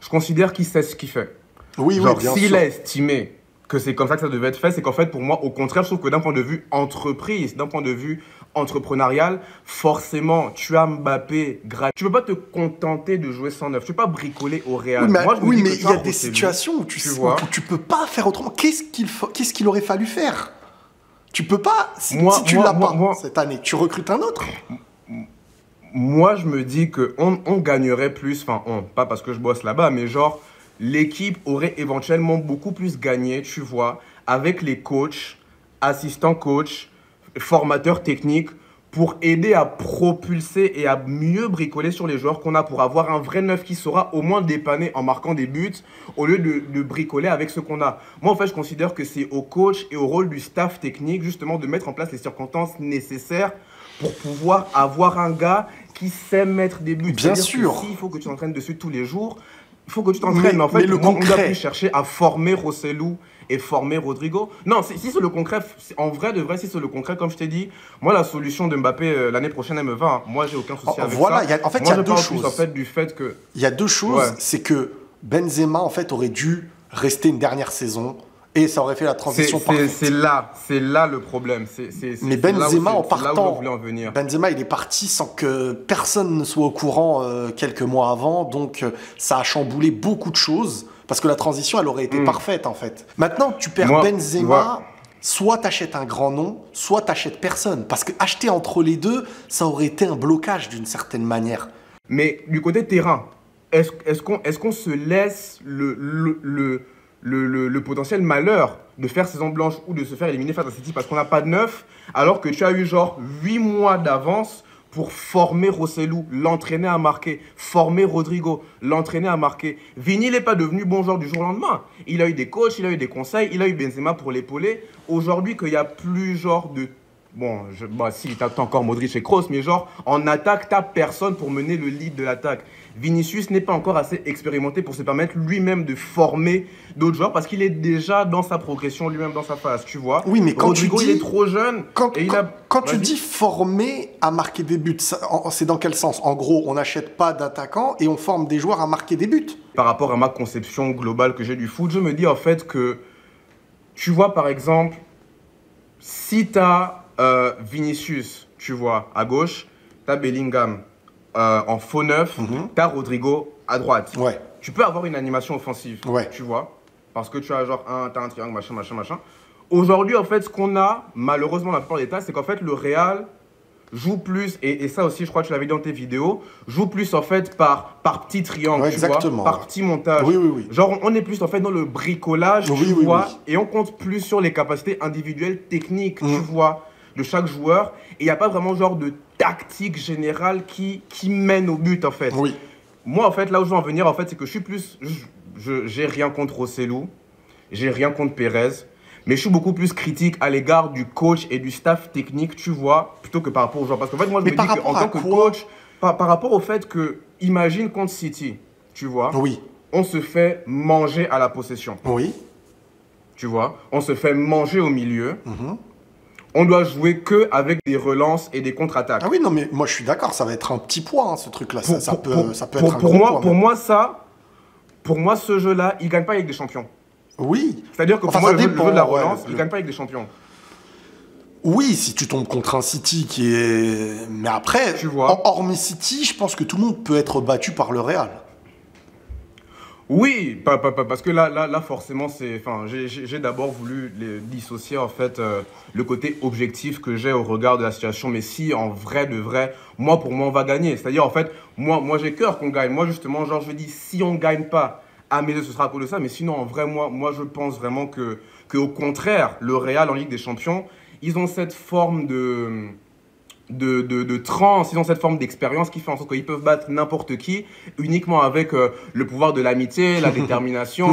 S2: je considère qu'il sait ce qu'il fait.
S1: Oui,
S2: genre,
S1: bien sûr.
S2: s'il a estimé que c'est comme ça que ça devait être fait, c'est qu'en fait, pour moi, au contraire, je trouve que d'un point de vue entreprise, d'un point de vue entrepreneurial, forcément, tu as Mbappé gratuit. Tu peux pas te contenter de jouer sans neuf. Tu peux pas bricoler au Real.
S1: Oui, mais il y a des situations où tu peux pas faire autrement. Qu'est-ce qu'il aurait fallu faire? Tu peux pas, si tu l'as pas cette année, tu recrutes un autre.
S2: Moi, je me dis qu'on gagnerait plus, enfin, pas parce que je bosse là-bas, mais genre, l'équipe aurait éventuellement beaucoup plus gagné, tu vois, avec les coachs, assistants coachs, formateurs techniques, pour aider à propulser et à mieux bricoler sur les joueurs qu'on a, pour avoir un vrai neuf qui saura au moins dépanner en marquant des buts, au lieu de bricoler avec ce qu'on a. Moi, en fait, je considère que c'est au coach et au rôle du staff technique, justement, de mettre en place les circonstances nécessaires pour pouvoir avoir un gars qui sait mettre des buts.
S1: Bien sûr.
S2: Il faut que tu t'entraînes dessus tous les jours. Il faut que tu t'entraînes, mais en fait, on doit plus chercher à former Rosselló et former Rodrigo. Non, si c'est le concret, en vrai de vrai, si c'est le concret, comme je t'ai dit, moi, la solution de Mbappé l'année prochaine, elle me va. Hein. Moi, j'ai aucun souci avec ça.
S1: En fait, il y a deux choses.
S2: Plus, en fait, du fait que...
S1: Il y a 2 choses. C'est que Benzema, en fait, aurait dû rester une dernière saison et ça aurait fait la transition parfaite.
S2: C'est là le problème.
S1: Mais Benzema, en partant,
S2: venir.
S1: Benzema, il est parti sans que personne ne soit au courant quelques mois avant. Donc, ça a chamboulé beaucoup de choses. Parce que la transition, elle aurait été parfaite, en fait. Maintenant, tu perds Benzema, soit t'achètes un grand nom, soit t'achètes personne. Parce que acheter entre les deux, ça aurait été un blocage d'une certaine manière.
S2: Mais du côté terrain, est-ce qu'on se laisse le potentiel malheur de faire saison blanche ou de se faire éliminer face à City parce qu'on n'a pas de neuf, alors que tu as eu genre 8 mois d'avance pour former Rosselló, l'entraîner à marquer, former Rodrigo, l'entraîner à marquer. Vini n'est pas devenu bon joueur du jour au lendemain. Il a eu des coachs, il a eu des conseils, il a eu Benzema pour l'épauler. Aujourd'hui, qu'il n'y a plus genre bon, bah, si, t'as encore Modric et Kroos, mais genre, en attaque, t'as personne pour mener le lead de l'attaque. Vinicius n'est pas encore assez expérimenté pour se permettre lui-même de former d'autres joueurs parce qu'il est déjà dans sa progression, lui-même dans sa phase, tu vois.
S1: Oui, mais quand
S2: Rodrigo,
S1: tu dis...
S2: il est trop jeune.
S1: Quand tu dis former à marquer des buts, c'est dans quel sens? En gros, on n'achète pas d'attaquants et on forme des joueurs à marquer des buts.
S2: Par rapport à ma conception globale que j'ai du foot, je me dis en fait que, tu vois, par exemple, si tu as Vinicius, tu vois, à gauche, tu as Bellingham en faux neuf, tu as Rodrigo à droite.
S1: Ouais.
S2: Tu peux avoir une animation offensive,
S1: Ouais.
S2: tu vois, parce que tu as genre t'as un triangle, machin, machin, machin. Aujourd'hui, en fait, ce qu'on a, malheureusement, la plupart des cas, c'est qu'en fait, le Real joue plus, et ça aussi, je crois que tu l'avais dit dans tes vidéos, joue plus en fait par petit triangle,
S1: Ouais,
S2: tu
S1: exactement,
S2: vois, par
S1: ouais.
S2: petit montage.
S1: Oui, oui, oui.
S2: Genre, on est plus en fait dans le bricolage,
S1: Oui,
S2: tu
S1: oui,
S2: vois,
S1: oui.
S2: et on compte plus sur les capacités individuelles, techniques, tu vois, de chaque joueur. Et il n'y a pas vraiment genre de tactique générale qui mène au but, en fait.
S1: Oui.
S2: Moi, en fait, là où je veux en venir, en fait, c'est que je suis plus... J'ai rien contre Rosselló, j'ai rien contre Pérez, mais je suis beaucoup plus critique à l'égard du coach et du staff technique, tu vois, plutôt que par rapport aux joueurs. Parce qu'en fait, moi, je me dis qu'en tant que coach, par rapport au fait que, imagine contre City, tu vois,
S1: Oui.
S2: on se fait manger à la possession,
S1: Oui.
S2: tu vois, on se fait manger au milieu, on doit jouer que avec des relances et des contre-attaques.
S1: Ah oui, non, mais moi je suis d'accord, ça va être un petit poids, hein, ce truc-là. Ça peut être un
S2: pour
S1: gros
S2: moi,
S1: poids.
S2: Pour moi, ce jeu-là, il ne gagne pas avec des champions.
S1: Oui.
S2: C'est-à-dire que
S1: Enfin,
S2: pour moi,
S1: ça
S2: le jeu
S1: dépend,
S2: de la
S1: ouais,
S2: relance, il ne gagne pas avec des champions.
S1: Oui, si tu tombes contre un City qui est... Mais après,
S2: Tu vois.
S1: hormis City, je pense que tout le monde peut être battu par le Real.
S2: Oui, parce que là forcément, j'ai d'abord voulu dissocier en fait le côté objectif que j'ai au regard de la situation. Mais si en vrai de vrai, pour moi, on va gagner. C'est-à-dire en fait, moi j'ai cœur qu'on gagne. Moi justement, genre je dis, si on gagne pas, à mes yeux, ce sera à cause de ça. Mais sinon, en vrai, moi je pense vraiment que au contraire, le Real en Ligue des Champions, ils ont cette forme de transe, ils ont cette forme d'expérience qui fait en sorte qu'ils peuvent battre n'importe qui uniquement avec le pouvoir de l'amitié, la détermination.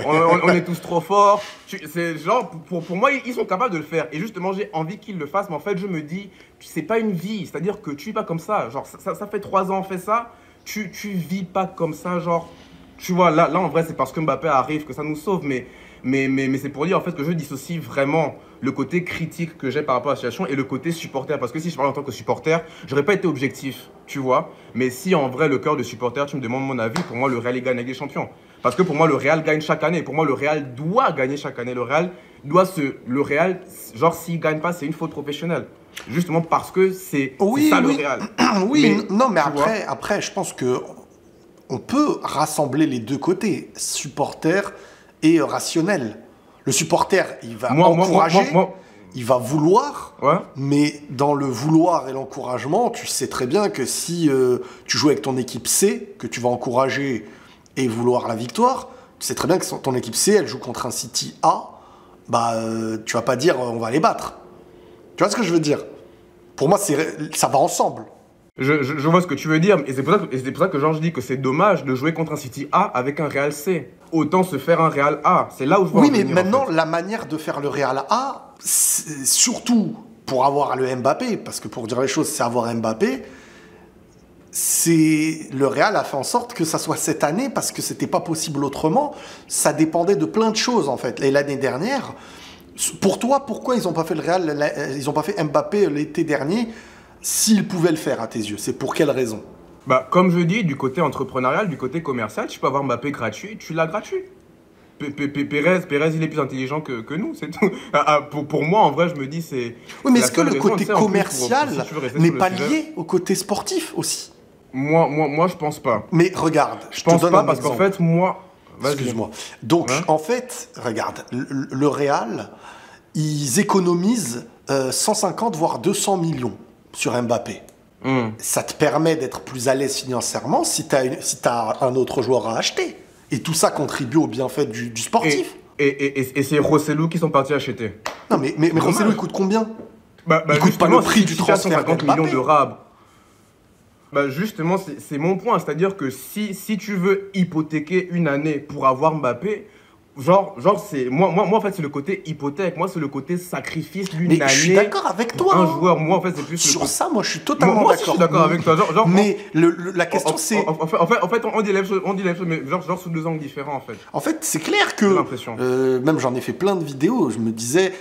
S2: On est tous trop forts. C'est genre, pour moi, ils sont capables de le faire. Et justement, j'ai envie qu'ils le fassent. Mais en fait, je me dis, c'est pas une vie. C'est-à-dire que tu vis pas comme ça. Genre, ça fait 3 ans, on fait ça. Tu vis pas comme ça. Genre, tu vois, là en vrai, c'est parce que Mbappé arrive que ça nous sauve. Mais c'est pour dire en fait que je dissocie vraiment le côté critique que j'ai par rapport à la situation et le côté supporter. Parce que si je parlais en tant que supporter, j'aurais pas été objectif, tu vois. Mais si en vrai, le cœur de supporter, tu me demandes mon avis, pour moi, le Real, il gagne avec des champions. Parce que pour moi, le Real gagne chaque année. Pour moi, le Real doit gagner chaque année. Le Real, genre, s'il gagne pas, c'est une faute professionnelle. Justement parce que c'est ça le Real.
S1: Oui, mais après, je pense que on peut rassembler les deux côtés, supporter et rationnel. Le supporter, il va encourager, il va vouloir, mais dans le vouloir et l'encouragement, tu sais très bien que si tu joues avec ton équipe C, que tu vas encourager et vouloir la victoire, tu sais très bien que ton équipe C, elle joue contre un City A, tu vas pas dire on va les battre. Tu vois ce que je veux dire? Pour moi, ça va ensemble.
S2: Je vois ce que tu veux dire, et c'est pour ça que genre, je dis que c'est dommage de jouer contre un City A avec un Real C. Autant se faire un Real A. C'est là où je vois.
S1: Oui, mais maintenant, la manière de faire le Real A, surtout pour avoir le Mbappé, parce que pour dire les choses, c'est avoir Mbappé, le Real a fait en sorte que ça soit cette année, parce que c'était pas possible autrement. Ça dépendait de plein de choses, en fait. Et l'année dernière, pour toi, pourquoi ils n'ont pas fait le Real, ils n'ont pas fait Mbappé l'été dernier? S'ils pouvaient le faire à tes yeux, c'est pour quelle raison?
S2: Comme je dis, du côté entrepreneurial, du côté commercial, tu peux avoir Mbappé gratuit, tu l'as gratuit. Pérez, il est plus intelligent que nous, c'est tout. Pour moi, en vrai, je me dis, c'est...
S1: Oui, mais est-ce que le côté commercial n'est pas lié au côté sportif aussi?
S2: Moi, je pense pas.
S1: Mais regarde,
S2: je pense pas parce qu'en fait, moi...
S1: Excuse-moi. Donc, en fait, regarde, le Real, ils économisent 150 voire 200 millions sur Mbappé. Ça te permet d'être plus à l'aise financièrement si tu as un autre joueur à acheter. Et tout ça contribue au bienfait du sportif.
S2: Et c'est Rosselló qui sont partis acheter.
S1: Non, mais Rosselló, il coûte combien? Il coûte pas le prix du transfert
S2: 150 millions de rab. Justement, c'est mon point. C'est-à-dire que si tu veux hypothéquer une année pour avoir Mbappé, c'est moi en fait c'est le côté hypothèque, moi c'est le côté sacrifice d'une
S1: Mais
S2: année.
S1: je suis d'accord avec toi.
S2: Un joueur, moi en fait c'est plus
S1: sur ça, moi je suis totalement
S2: moi aussi, je suis d'accord avec toi.
S1: Mais la question c'est.
S2: En fait, on dit la même chose, mais genre sous deux angles différents en fait.
S1: En fait, c'est clair
S2: J'ai
S1: que.
S2: l'impression.
S1: Même j'en ai fait plein de vidéos, je me disais.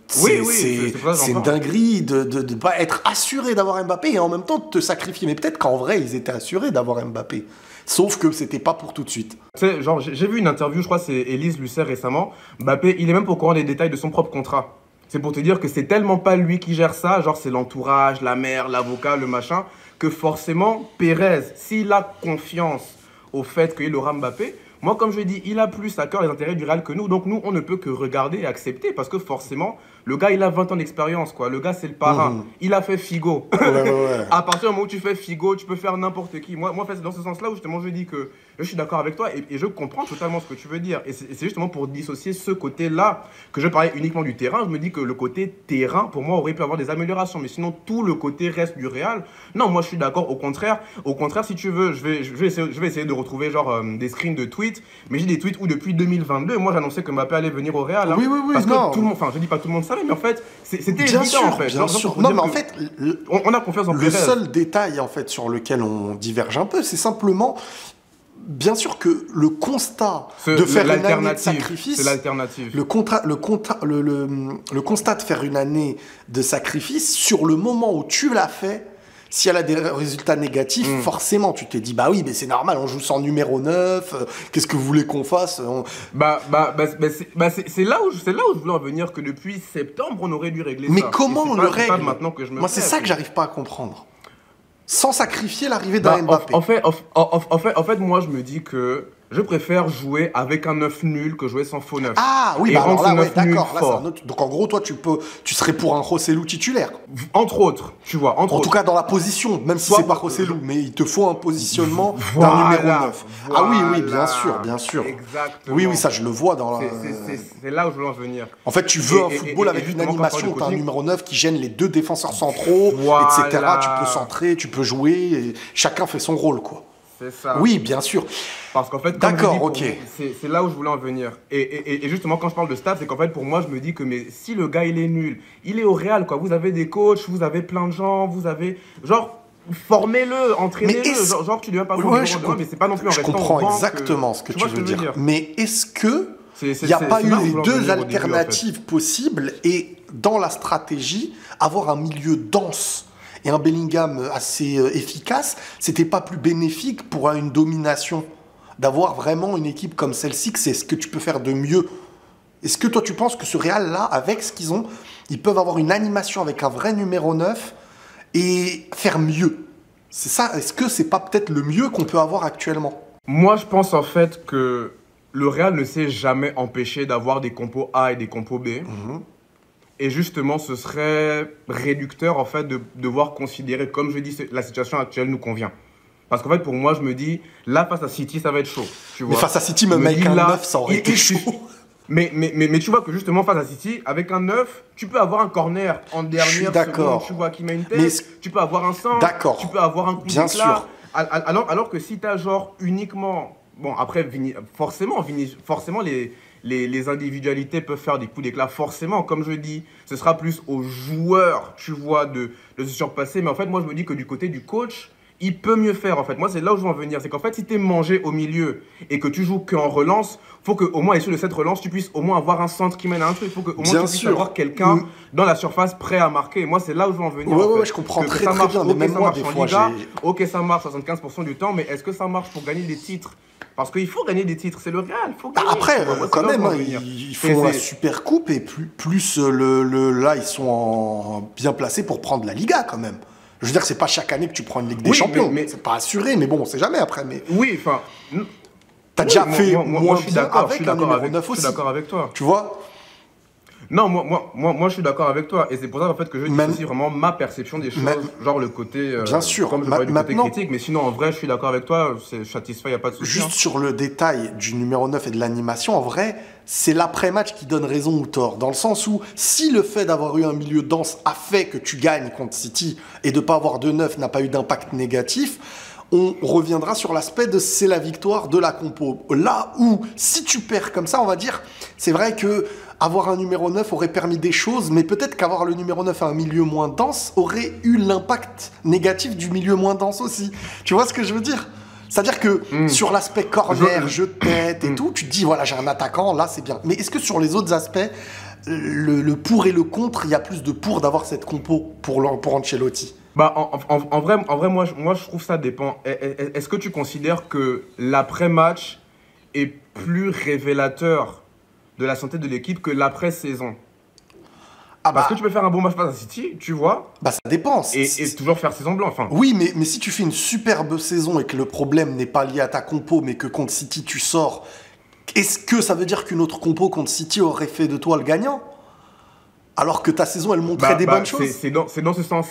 S1: C'est une dinguerie de ne pas être assuré d'avoir Mbappé et en même temps de te sacrifier. Mais peut-être qu'en vrai, ils étaient assurés d'avoir Mbappé. Sauf que c'était pas pour tout de suite.
S2: Tu sais, genre, j'ai vu une interview, je crois que c'est Élise Lucet récemment. Mbappé, il est même pas au courant des détails de son propre contrat. C'est pour te dire que c'est tellement pas lui qui gère ça, genre c'est l'entourage, la mère, l'avocat, le machin, que forcément, Pérez, s'il a confiance au fait qu'il aura Mbappé, moi, comme je dis, il a plus à cœur les intérêts du Real que nous. Donc, nous, on ne peut que regarder et accepter parce que forcément, le gars, il a 20 ans d'expérience, quoi. Le gars, c'est le parrain. Il a fait Figo.
S1: Ouais.
S2: À partir du moment où tu fais Figo, tu peux faire n'importe qui. Moi, en fait, c'est dans ce sens-là où justement, je dis que je suis d'accord avec toi et je comprends totalement ce que tu veux dire. Et c'est justement pour dissocier ce côté-là que je parlais uniquement du terrain. Je me dis que le côté terrain, pour moi, aurait pu avoir des améliorations. Mais sinon, tout le côté reste du Real. Non, moi, je suis d'accord. Au contraire, si tu veux, je vais essayer de retrouver genre des screens de tweets. Mais j'ai des tweets où depuis 2022, moi, j'annonçais que Mbappé allait venir au Real. Hein,
S1: oui,
S2: parce
S1: non.
S2: que tout le monde, enfin, je dis pas tout le monde savait, mais en fait, c'était évident,
S1: sûr,
S2: en fait.
S1: Bien sûr. Non, mais en fait,
S2: on a confiance en Pérez.
S1: Le seul détail, en fait, sur lequel on diverge un peu, c'est simplement... Bien sûr que le constat de faire une année de sacrifice,
S2: c'est l'alternative.
S1: Le constat de faire une année de sacrifice, sur le moment où tu l'as fait, si elle a des résultats négatifs, forcément, tu t'es dit, bah oui, mais c'est normal, on joue sans numéro 9, qu'est-ce que vous voulez qu'on fasse
S2: c'est là où je voulais en venir, que depuis septembre, on aurait dû régler ça.
S1: Mais comment on le règle?
S2: Maintenant que je me
S1: Moi, c'est ça que j'arrive pas à comprendre. Sans sacrifier l'arrivée d'un Mbappé.
S2: En fait, moi, je me dis que je préfère jouer avec un 9 nul que jouer sans faux 9.
S1: Ah oui, bah alors là, ouais, d'accord. Donc en gros, toi, tu serais pour un Joselu titulaire.
S2: Entre autres, tu vois. En
S1: tout cas, dans la position, même si c'est pas Joselu, mais il te faut un positionnement d'un numéro 9. Ah oui, bien sûr.
S2: Exactement.
S1: Oui, ça, je le vois dans la...
S2: C'est là où je veux en venir.
S1: En fait, tu veux un football avec une animation où tu as un numéro 9 qui gêne les deux défenseurs centraux, etc. Tu peux centrer, tu peux jouer, et chacun fait son rôle, quoi.
S2: C'est ça.
S1: Oui, bien sûr.
S2: Parce qu'en fait, c'est là où je voulais en venir. Et justement, quand je parle de stats, c'est qu'en fait, pour moi, je me dis que mais si le gars, il est nul, il est au Real, quoi. Vous avez des coachs, vous avez plein de gens, vous avez... Genre, formez-le, entraînez-le. Genre, tu ne deviens pas mais c'est pas non plus en restant
S1: Je comprends exactement ce que tu veux dire. Mais est-ce que il n'y a pas eu les deux alternatives possibles et dans la stratégie, avoir un milieu dense et un Bellingham assez efficace, c'était pas plus bénéfique pour une domination d'avoir vraiment une équipe comme celle-ci, que c'est ce que tu peux faire de mieux? Est-ce que toi tu penses que ce Real-là, avec ce qu'ils ont, ils peuvent avoir une animation avec un vrai numéro 9 et faire mieux? C'est ça, est-ce que c'est pas peut-être le mieux qu'on peut avoir actuellement?
S2: Moi je pense en fait que le Real ne s'est jamais empêché d'avoir des compos A et des compos B. Et justement, ce serait réducteur en fait de devoir considérer, comme je dis, la situation actuelle nous convient. Parce qu'en fait, pour moi, je me dis, là, face à City, ça va être chaud. Tu vois.
S1: Mais face à City, même avec un 9, ça aurait été chaud.
S2: Mais tu vois que justement, face à City, avec un 9, tu peux avoir un corner en dernière seconde, tu vois, qui met une tête, tu peux avoir un centre, tu peux avoir un coup d'éclat. Bien sûr. Alors que si tu as genre uniquement... Bon, après, forcément, les individualités peuvent faire des coups d'éclat, forcément. Comme je dis, ce sera plus aux joueurs, tu vois, de se surpasser. Mais en fait, moi, je me dis que du côté du coach, il peut mieux faire, en fait. Moi, c'est là où je veux en venir. C'est qu'en fait, si tu es mangé au milieu et que tu joues qu'en relance, il faut qu'au moins, à l'issue de cette relance, tu puisses au moins avoir un centre qui mène à un truc. Il faut qu'au moins, tu puisses avoir quelqu'un dans la surface prêt à marquer. Moi, c'est là où je veux en venir.
S1: Ouais, je comprends très bien. Mais même moi, des fois,
S2: ok, ça marche 75% du temps, mais est-ce que ça marche pour gagner des titres? Parce qu'il faut gagner des titres, c'est le Real, il faut gagner.
S1: Après, quand même, ils font la Super Coupe et plus là, ils sont bien placés pour prendre la Liga quand même. Je veux dire, c'est pas chaque année que tu prends une Ligue des Champions. C'est pas assuré, mais bon, on sait jamais après. Mais...
S2: Oui, enfin...
S1: T'as déjà fait moins bien avec un numéro 9 aussi.
S2: Je suis d'accord avec toi.
S1: Tu vois?
S2: Non, moi, je suis d'accord avec toi. Et c'est pour ça en fait, que je dis aussi vraiment ma perception des choses. Genre le côté...
S1: bien sûr.
S2: Comme je parlais du côté critique. Mais sinon, en vrai, je suis d'accord avec toi. C'est satisfait, il n'y a pas de souci.
S1: Juste sur le détail du numéro 9 et de l'animation, en vrai, c'est l'après-match qui donne raison ou tort. Dans le sens où, si le fait d'avoir eu un milieu dense a fait que tu gagnes contre City et de ne pas avoir de 9 n'a pas eu d'impact négatif, on reviendra sur l'aspect de c'est la victoire de la compo. Là où, si tu perds comme ça, on va dire, c'est vrai que avoir un numéro 9 aurait permis des choses, mais peut-être qu'avoir le numéro 9 à un milieu moins dense aurait eu l'impact négatif du milieu moins dense aussi. Tu vois ce que je veux dire ? C'est-à-dire que sur l'aspect corner, jeu de tête et tout, tu te dis, voilà, j'ai un attaquant, là, c'est bien. Mais est-ce que sur les autres aspects, le pour et le contre, il y a plus de pour d'avoir cette compo pour Ancelotti ?
S2: Bah, en vrai moi, je trouve ça dépend. Est-ce que tu considères que l'après-match est plus révélateur de la santé de l'équipe que l'après-saison? Parce que tu peux faire un bon match face à City, tu vois,
S1: Bah, ça dépend.
S2: et toujours faire saison blanc, enfin.
S1: Oui, mais si tu fais une superbe saison et que le problème n'est pas lié à ta compo, mais que contre City, tu sors, est-ce que ça veut dire qu'une autre compo contre City aurait fait de toi le gagnant ? Alors que ta saison, elle montrait des bonnes choses.
S2: C'est dans ce sens.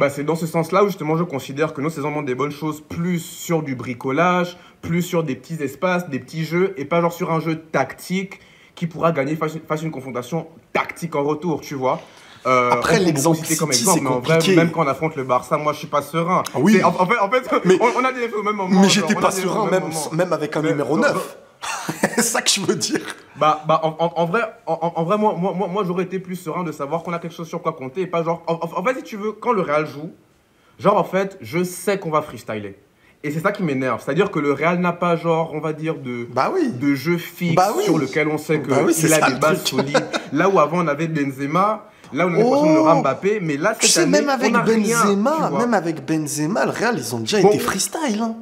S2: C'est dans ce sens-là où justement je considère que nos saisons montrent des bonnes choses plus sur du bricolage, plus sur des petits espaces, des petits jeux, et pas genre sur un jeu tactique qui pourra gagner face à une confrontation tactique en retour, tu vois.
S1: Après, l'exemple
S2: City comme
S1: City,
S2: exemple,
S1: c'est
S2: mais en vrai,
S1: compliqué.
S2: même quand on affronte le Barça, moi je suis pas serein.
S1: Oui.
S2: En fait
S1: Mais-
S2: on a des effets au même moment.
S1: Mais
S2: genre,
S1: j'étais
S2: on a
S1: pas
S2: des effets au
S1: serein,
S2: même
S1: même,
S2: moment.
S1: même avec un
S2: Mais-
S1: numéro
S2: donc-
S1: 9. C'est ça que je veux dire.
S2: En vrai, moi j'aurais été plus serein de savoir qu'on a quelque chose sur quoi compter et pas genre. En fait, si tu veux, quand le Real joue, genre en fait, je sais qu'on va freestyler. Et c'est ça qui m'énerve. C'est-à-dire que le Real n'a pas genre, on va dire,
S1: Bah oui.
S2: de jeu fixe
S1: Bah oui.
S2: sur lequel on sait qu'il
S1: Bah oui, c'est ça,
S2: a des
S1: le
S2: bases
S1: truc.
S2: solides. Là où avant on avait Benzema, là où l'année prochaine on aura Mbappé, mais là
S1: Tu
S2: cette
S1: sais,
S2: année
S1: même avec
S2: on a rien,
S1: Benzema,
S2: tu vois.
S1: le Real, ils ont déjà
S2: Bon.
S1: été freestyle. Hein.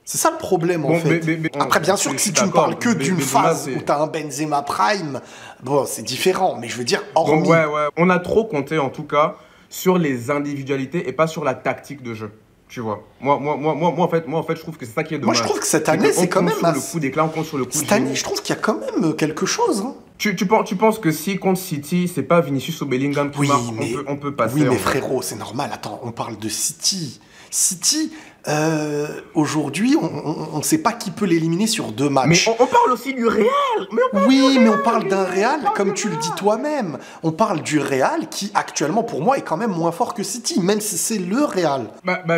S1: C'est ça le problème, en
S2: Bon,
S1: fait.
S2: mais-
S1: Après, bien sûr
S2: je
S1: que
S2: suis
S1: si tu me
S2: d'accord,
S1: parles que
S2: mais
S1: d'une
S2: Benzema,
S1: phase
S2: c'est-
S1: où t'as un Benzema Prime, bon, c'est différent. Mais je veux dire,
S2: Bon,
S1: hormis...
S2: ouais. On a trop compté en tout cas sur les individualités et pas sur la tactique de jeu. Tu vois. Moi, en fait, je trouve que c'est ça qui est
S1: Moi,
S2: dommage.
S1: je trouve que cette
S2: C'est
S1: année,
S2: qu'on
S1: c'est quand
S2: compte
S1: même...
S2: sur le
S1: assez-
S2: coup d'éclat, on compte sur le coup de
S1: Cette année,
S2: génie.
S1: je trouve qu'il y a quand même quelque chose. Hein.
S2: Tu penses que si contre City, c'est pas Vinicius ou Bellingham qui
S1: Oui,
S2: marque,
S1: mais,
S2: on peut passer.
S1: oui,
S2: en
S1: mais
S2: vrai.
S1: frérot, c'est normal. Attends, on parle de City. City, aujourd'hui, on ne sait pas qui peut l'éliminer sur 2
S2: Mais
S1: matchs.
S2: on parle aussi du Real. Mais on parle
S1: Oui,
S2: du
S1: mais
S2: Real,
S1: on parle d'un Real,
S2: parle
S1: comme
S2: du
S1: tu le
S2: Real.
S1: dis toi-même. On parle du Real qui, actuellement, pour moi, est quand même moins fort que City, même si c'est le Real.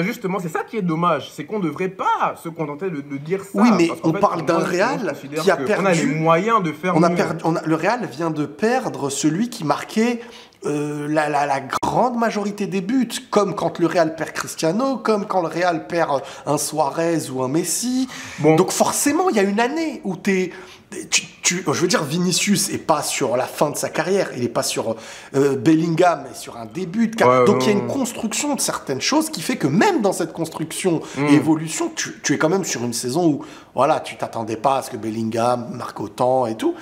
S2: Justement, c'est ça qui est dommage. C'est qu'on ne devrait pas se contenter de dire ça.
S1: Oui, mais
S2: Parce qu'en
S1: on
S2: fait,
S1: parle d'un
S2: moi,
S1: Real
S2: je considère
S1: qui a
S2: que
S1: perdu-
S2: On a les moyens de faire
S1: On a
S2: mieux.
S1: perdu, le Real vient de perdre celui qui marquait la grande majorité des buts, comme quand le Real perd Cristiano, comme quand le Real perd un Suarez ou un Messi.
S2: Bon.
S1: Donc forcément, il y a une année où je veux dire, Vinicius est pas sur la fin de sa carrière, il est pas sur Bellingham, mais sur un début de carrière.
S2: Ouais,
S1: Donc il y a
S2: non.
S1: une construction de certaines choses qui fait que même dans cette construction et évolution, tu es quand même sur une saison où voilà, tu t'attendais pas à ce que Bellingham marque autant et tout.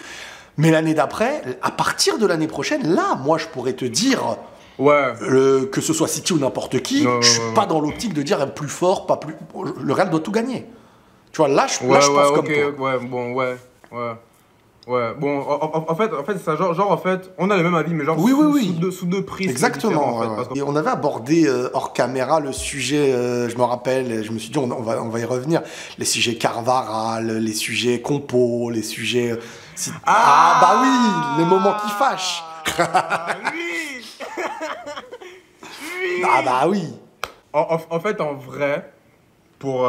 S1: Mais l'année d'après, à partir de l'année prochaine, là, moi, je pourrais te dire,
S2: Ouais.
S1: que ce soit City ou n'importe qui,
S2: Ouais,
S1: je suis
S2: ouais,
S1: pas dans l'optique de dire plus fort, pas plus. Le Real doit tout gagner. Tu vois, là, je pense
S2: ok,
S1: comme toi.
S2: Bon, en fait, ça, en fait, on a le même avis, mais genre
S1: Oui, oui.
S2: sous deux prismes
S1: Exactement.
S2: différents, en fait,
S1: Ouais.
S2: parce que-
S1: Et on avait abordé hors caméra le sujet, je me rappelle, je me suis dit, on va y revenir. Les sujets Carvaral, les sujets Compo, les sujets. Bah oui, les moments qui fâchent.
S2: Oui. Oui.
S1: Ah bah oui.
S2: En fait, en vrai, pour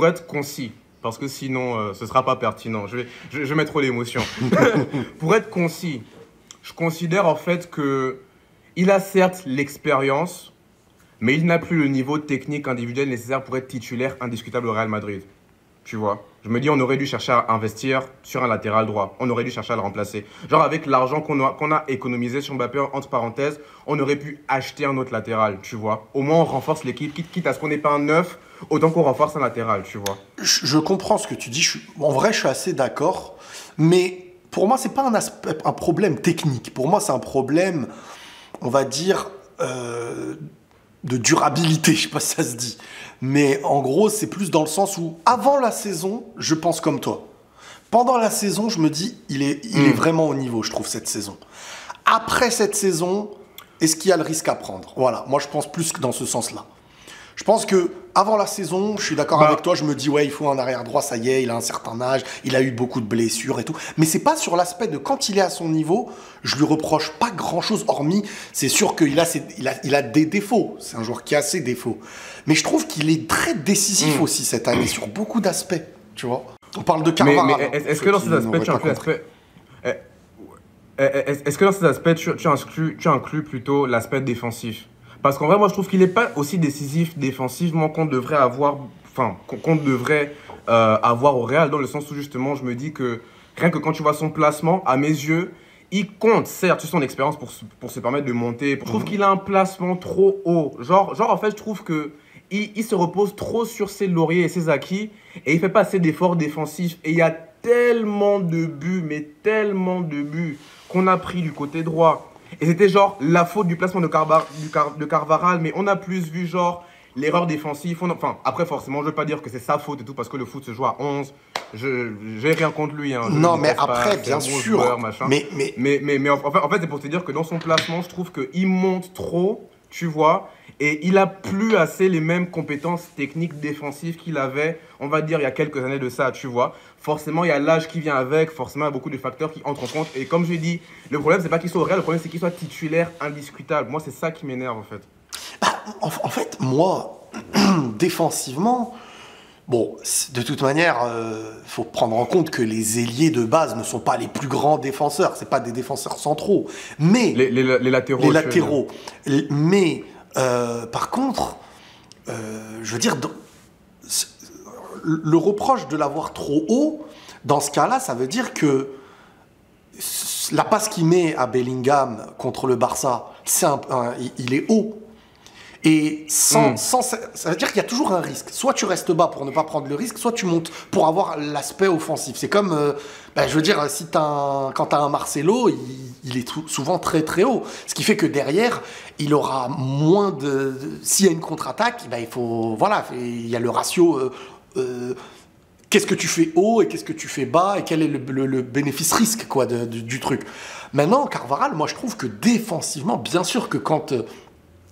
S2: être concis, parce que sinon, ce sera pas pertinent. Je vais mettre trop l'émotion. Pour être concis, je considère en fait que il a certes l'expérience, mais il n'a plus le niveau technique individuel nécessaire pour être titulaire indiscutable au Real Madrid. Tu vois, je me dis, on aurait dû chercher à investir sur un latéral droit. On aurait dû chercher à le remplacer. Genre, avec l'argent qu'on a économisé sur Mbappé, entre parenthèses, on aurait pu acheter un autre latéral, tu vois. Au moins, on renforce l'équipe, quitte à ce qu'on n'ait pas un neuf, autant qu'on renforce un latéral, tu vois.
S1: Je comprends ce que tu dis. En vrai, je suis assez d'accord. Mais pour moi, c'est pas un problème technique. Pour moi, c'est un problème, on va dire, de durabilité. Je sais pas si ça se dit. Mais en gros, c'est plus dans le sens où, avant la saison, je pense comme toi. Pendant la saison, je me dis, il est vraiment au niveau, je trouve, cette saison. Après cette saison, est-ce qu'il y a le risque à prendre ? Voilà, moi, je pense plus que dans ce sens-là. Je pense que avant la saison, je suis d'accord avec toi, je me dis ouais, il faut un arrière droit, ça y est, il a un certain âge, il a eu beaucoup de blessures et tout. Mais c'est pas sur l'aspect de quand il est à son niveau, je lui reproche pas grand-chose, hormis, c'est sûr qu'il a, il a des défauts. C'est un joueur qui a ses défauts. Mais je trouve qu'il est très décisif aussi cette année sur beaucoup d'aspects, tu vois. On parle de Carvajal.
S2: Mais est-ce que dans ces aspects, tu inclus l'aspect... Est-ce que dans ces aspects, tu inclus plutôt l'aspect défensif? Parce qu'en vrai, moi, je trouve qu'il n'est pas aussi décisif défensivement qu'on devrait avoir, enfin, qu'on devrait avoir au Real, dans le sens où justement, je me dis que rien que quand tu vois son placement, à mes yeux, il compte, certes, sur son expérience pour se permettre de monter. Je trouve qu'il a un placement trop haut. Genre en fait, je trouve que il se repose trop sur ses lauriers et ses acquis et il fait pas assez d'efforts défensifs. Et il y a tellement de buts, mais tellement de buts qu'on a pris du côté droit. Et c'était genre la faute du placement de Carvajal, mais on a plus vu genre l'erreur défensive. Enfin, après, forcément, je ne veux pas dire que c'est sa faute et tout, parce que le foot se joue à 11. J'ai rien contre lui. Hein.
S1: Non, mais après, bien sûr.
S2: Joueur, mais en fait, c'est pour te dire que dans son placement, je trouve qu'il monte trop, tu vois, et il a plus assez les mêmes compétences techniques défensives qu'il avait, on va dire, il y a quelques années de ça, tu vois. Forcément, il y a l'âge qui vient avec, forcément, il y a beaucoup de facteurs qui entrent en compte. Et comme je dis, le problème, c'est pas qu'il soit au Real, le problème, c'est qu'il soit titulaire indiscutable. Moi, c'est ça qui m'énerve, en fait.
S1: En fait, moi, défensivement, bon, de toute manière, faut prendre en compte que les ailiers de base ne sont pas les plus grands défenseurs. C'est pas des défenseurs centraux. Mais
S2: les latéraux.
S1: Les latéraux. Mais, par contre, je veux dire... Le reproche de l'avoir trop haut, dans ce cas-là, ça veut dire que la passe qu'il met à Bellingham contre le Barça, il est haut. Et ça veut dire qu'il y a toujours un risque. Soit tu restes bas pour ne pas prendre le risque, soit tu montes pour avoir l'aspect offensif. C'est comme, je veux dire, si quand tu as un Marcelo, il est souvent très très haut. Ce qui fait que derrière, il aura moins de... S'il y a une contre-attaque, il faut... Voilà, il y a le ratio... qu'est-ce que tu fais haut et qu'est-ce que tu fais bas et quel est le bénéfice-risque quoi, du truc. Maintenant, Carvajal, moi je trouve que défensivement, bien sûr que quand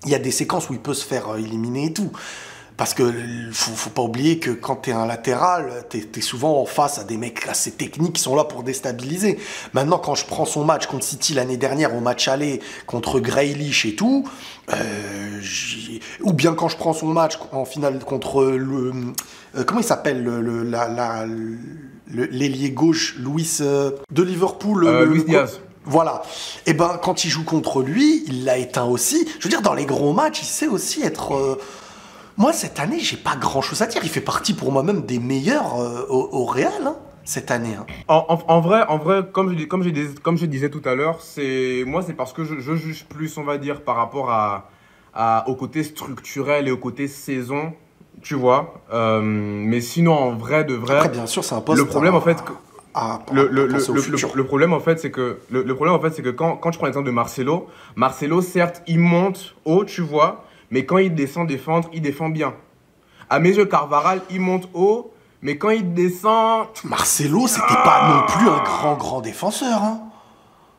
S1: il y a des séquences où il peut se faire éliminer et tout, parce que faut pas oublier que quand t'es un latéral, t'es souvent en face à des mecs assez techniques qui sont là pour déstabiliser. Maintenant, quand je prends son match contre City l'année dernière, au match aller, contre Grealish et tout, ou bien quand je prends son match en finale contre le... comment il s'appelle l'ailier gauche, Luis de Liverpool,
S2: Luis Diaz.
S1: Voilà. Et ben quand il joue contre lui, il l'a éteint aussi. Je veux dire, dans les gros matchs, il sait aussi être... Moi, cette année, j'ai pas grand-chose à dire. Il fait partie pour moi-même des meilleurs au Real, hein, cette année. Hein.
S2: En vrai, comme je disais tout à l'heure, c'est parce que je juge plus, on va dire, par rapport au côté structurel et au côté saison, tu vois. Mais sinon, en vrai de vrai...
S1: Après, bien sûr, c'est un poste...
S2: Le problème, en fait... Le problème en fait c'est que quand je prends l'exemple de Marcelo certes il monte haut tu vois, mais quand il descend défendre il défend bien. À mes yeux Carvajal il monte haut mais quand il descend...
S1: Marcelo c'était pas non plus un grand défenseur hein.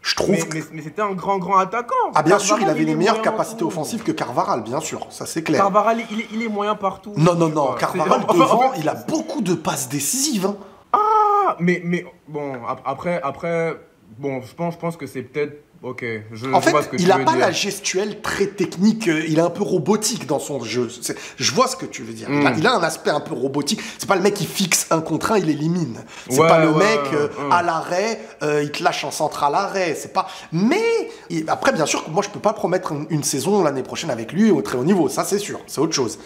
S1: Je trouve
S2: mais c'était un grand attaquant.
S1: Ah bien sûr il avait les meilleures capacités offensives que Carvajal bien sûr, ça c'est clair.
S2: Carvajal il est moyen partout.
S1: Non Carvajal devant il a beaucoup de passes décisives hein.
S2: Mais bon, après, bon, je pense que c'est peut-être... Ok,
S1: en fait,
S2: vois ce que
S1: il
S2: tu
S1: n'a
S2: veux
S1: pas
S2: dire.
S1: la gestuelle très technique, il est un peu robotique dans son jeu. Je vois ce que tu veux dire. Il a un aspect un peu robotique. C'est pas le mec qui fixe un contre un, il élimine. C'est pas le mec à l'arrêt, il te lâche en centre à l'arrêt. C'est pas. Mais après, bien sûr, moi je peux pas promettre une saison l'année prochaine avec lui au très haut niveau. Ça c'est sûr, c'est autre chose.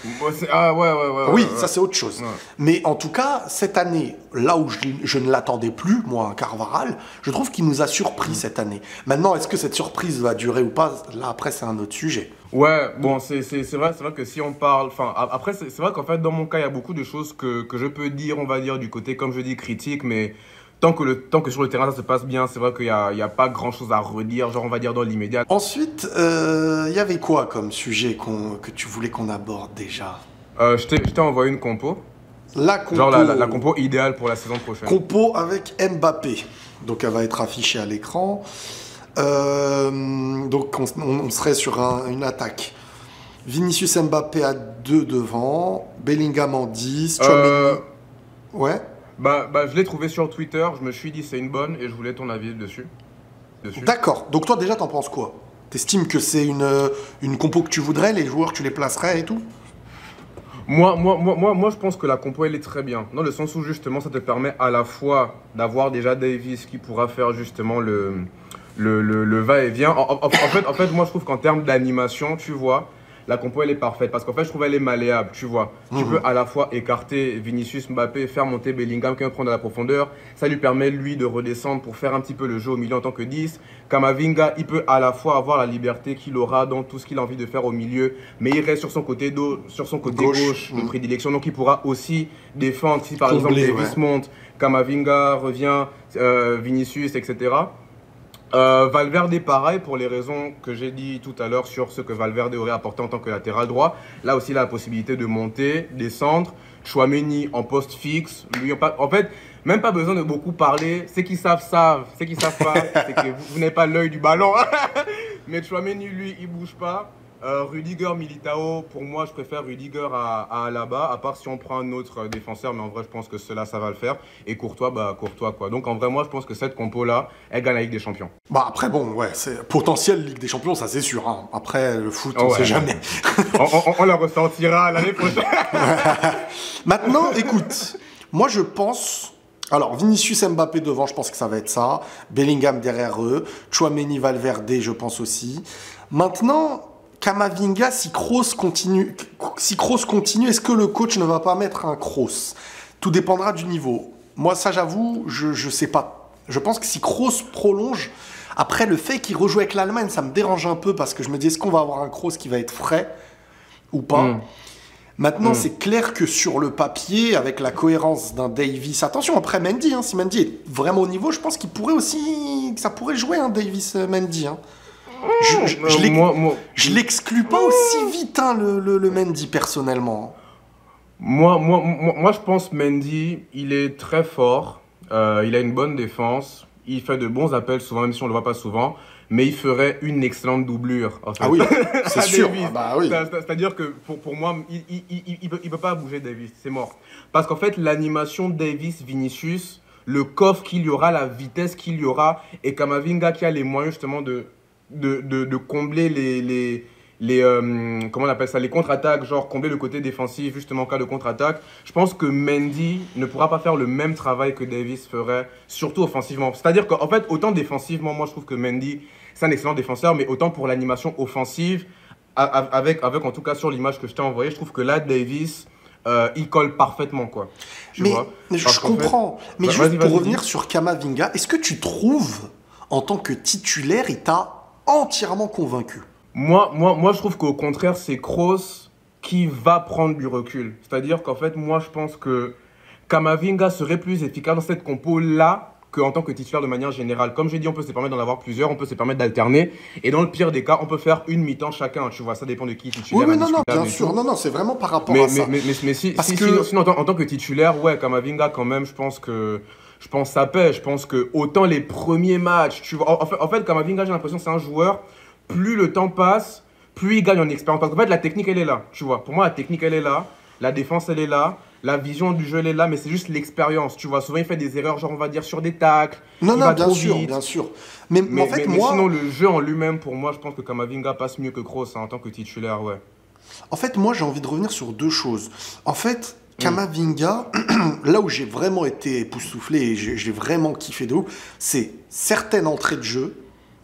S1: Oui, ça c'est autre chose. Ouais. Mais en tout cas, cette année, là où je ne l'attendais plus, moi, Carvajal, je trouve qu'il nous a surpris cette année. Maintenant, est-ce que cette surprise va durer ou pas? Là, après, c'est un autre sujet.
S2: Ouais, bon, c'est vrai que si on parle... Enfin, après, c'est vrai qu'en fait, dans mon cas, il y a beaucoup de choses que je peux dire, on va dire, du côté, comme je dis, critique, mais tant que sur le terrain, ça se passe bien, c'est vrai qu'il n'y a pas grand-chose à redire, genre, on va dire, dans l'immédiat.
S1: Ensuite, il y avait quoi comme sujet que tu voulais qu'on aborde déjà?
S2: Je t'ai envoyé une compo.
S1: La compo...
S2: Genre la compo idéale pour la saison prochaine.
S1: Compo avec Mbappé. Donc, elle va être affichée à l'écran. Donc on serait sur une attaque Vinicius Mbappé à 2 devant, Bellingham en 10, Tchouaméni... Ouais.
S2: Je l'ai trouvé sur Twitter, je me suis dit c'est une bonne et je voulais ton avis dessus.
S1: D'accord. Donc toi déjà t'en penses quoi? T'estimes que c'est une compo que tu voudrais, les joueurs tu les placerais et tout?
S2: Moi, je pense que la compo, elle est très bien. Dans le sens où, justement, ça te permet à la fois d'avoir déjà Davis qui pourra faire, justement, le va-et-vient. En fait, moi, je trouve qu'en termes d'animation, tu vois, la compo, elle est parfaite. Parce qu'en fait, je trouve qu'elle est malléable, tu vois. Tu peux à la fois écarter Vinicius, Mbappé, faire monter Bellingham qui va prendre de la profondeur. Ça lui permet, lui, de redescendre pour faire un petit peu le jeu au milieu en tant que 10. Kamavinga, il peut à la fois avoir la liberté qu'il aura dans tout ce qu'il a envie de faire au milieu, mais il reste sur son côté, gauche de prédilection. Donc, il pourra aussi défendre si, par exemple, Davis monte, Kamavinga revient, Vinicius, etc. Valverde, pareil, pour les raisons que j'ai dit tout à l'heure sur ce que Valverde aurait apporté en tant que latéral droit. Là aussi, il a la possibilité de monter, descendre. Chouameni en poste fixe. Lui, en fait, même pas besoin de beaucoup parler. Ceux qui savent. Ceux qui savent pas, c'est que vous n'avez pas l'œil du ballon. Mais Chouameni, lui, il bouge pas. Rudiger, Militao, pour moi, je préfère Rudiger à Alaba, à part si on prend un autre défenseur, mais en vrai, je pense que cela, ça va le faire. Et Courtois, Courtois, quoi. Donc, en vrai, moi, je pense que cette compo-là, elle gagne la Ligue des Champions.
S1: Après, bon, ouais, c'est potentiel Ligue des Champions, ça c'est sûr. Hein. Après, le foot, on sait jamais.
S2: on la ressentira l'année prochaine.
S1: Maintenant, écoute, moi, je pense... Alors, Vinicius Mbappé devant, je pense que ça va être ça. Bellingham derrière eux. Tchouaméni, Valverde, je pense aussi. Maintenant... Kamavinga, si Kroos continue, est-ce que le coach ne va pas mettre un Kroos? Tout dépendra du niveau. Moi, ça, j'avoue, je sais pas. Je pense que si Kroos prolonge, après, le fait qu'il rejoue avec l'Allemagne, ça me dérange un peu parce que je me dis, est-ce qu'on va avoir un Kroos qui va être frais ou pas? Maintenant, c'est clair que sur le papier, avec la cohérence d'un Davis... Attention, après Mendy, hein, si Mendy est vraiment au niveau, je pense qu'il pourrait aussi... Ça pourrait jouer, un Davis-Mendy, hein. Je l'exclus pas aussi vite, hein, le Mendy, personnellement.
S2: Moi, je pense Mendy, il est très fort. Il a une bonne défense. Il fait de bons appels, souvent, même si on ne le voit pas souvent. Mais il ferait une excellente doublure. En fait.
S1: Ah oui, c'est sûr. Oui.
S2: C'est-à-dire que pour moi, il peut pas bouger Davis. C'est mort. Parce qu'en fait, l'animation Davis-Vinicius, le coffre qu'il y aura, la vitesse qu'il y aura, et Kamavinga qui a les moyens justement de combler comment on appelle ça, les contre-attaques, genre combler le côté défensif justement en cas de contre-attaque. Je pense que Mendy ne pourra pas faire le même travail que Davis ferait, surtout offensivement. C'est-à-dire qu'en fait, autant défensivement, moi je trouve que Mendy, c'est un excellent défenseur, mais autant pour l'animation offensive, avec en tout cas sur l'image que je t'ai envoyée, je trouve que là, Davis, il colle parfaitement, quoi.
S1: Mais je comprends. Mais juste pour revenir sur Kamavinga, est-ce que tu trouves, en tant que titulaire, il t'a entièrement convaincu?
S2: Moi, je trouve qu'au contraire, c'est Kroos qui va prendre du recul. C'est-à-dire qu'en fait, moi, je pense que Kamavinga serait plus efficace dans cette compo-là qu'en tant que titulaire de manière générale. Comme j'ai dit, on peut se permettre d'en avoir plusieurs, on peut se permettre d'alterner. Et dans le pire des cas, on peut faire une mi-temps chacun. Tu vois, ça dépend de qui est titulaire.
S1: Oui, non, bien sûr. Non, c'est vraiment par rapport à ça.
S2: Mais sinon, en tant que titulaire, ouais, Kamavinga, quand même, je pense que ça pèse. Je pense que autant les premiers matchs, tu vois. En fait, Kamavinga, j'ai l'impression que c'est un joueur, plus le temps passe, plus il gagne en expérience. Parce qu'en fait, la technique, elle est là. Tu vois, pour moi, la technique, elle est là. La défense, elle est là. La vision du jeu, elle est là. Mais c'est juste l'expérience. Tu vois, souvent, il fait des erreurs, genre, on va dire, sur des tacles.
S1: Non, bien sûr. Mais en fait, moi...
S2: sinon, le jeu en lui-même, pour moi, je pense que Kamavinga passe mieux que Kroos en tant que titulaire, ouais.
S1: En fait, moi, j'ai envie de revenir sur deux choses. En fait... Kamavinga, là où j'ai vraiment été époustouflé et j'ai vraiment kiffé de ouf, c'est certaines entrées de jeu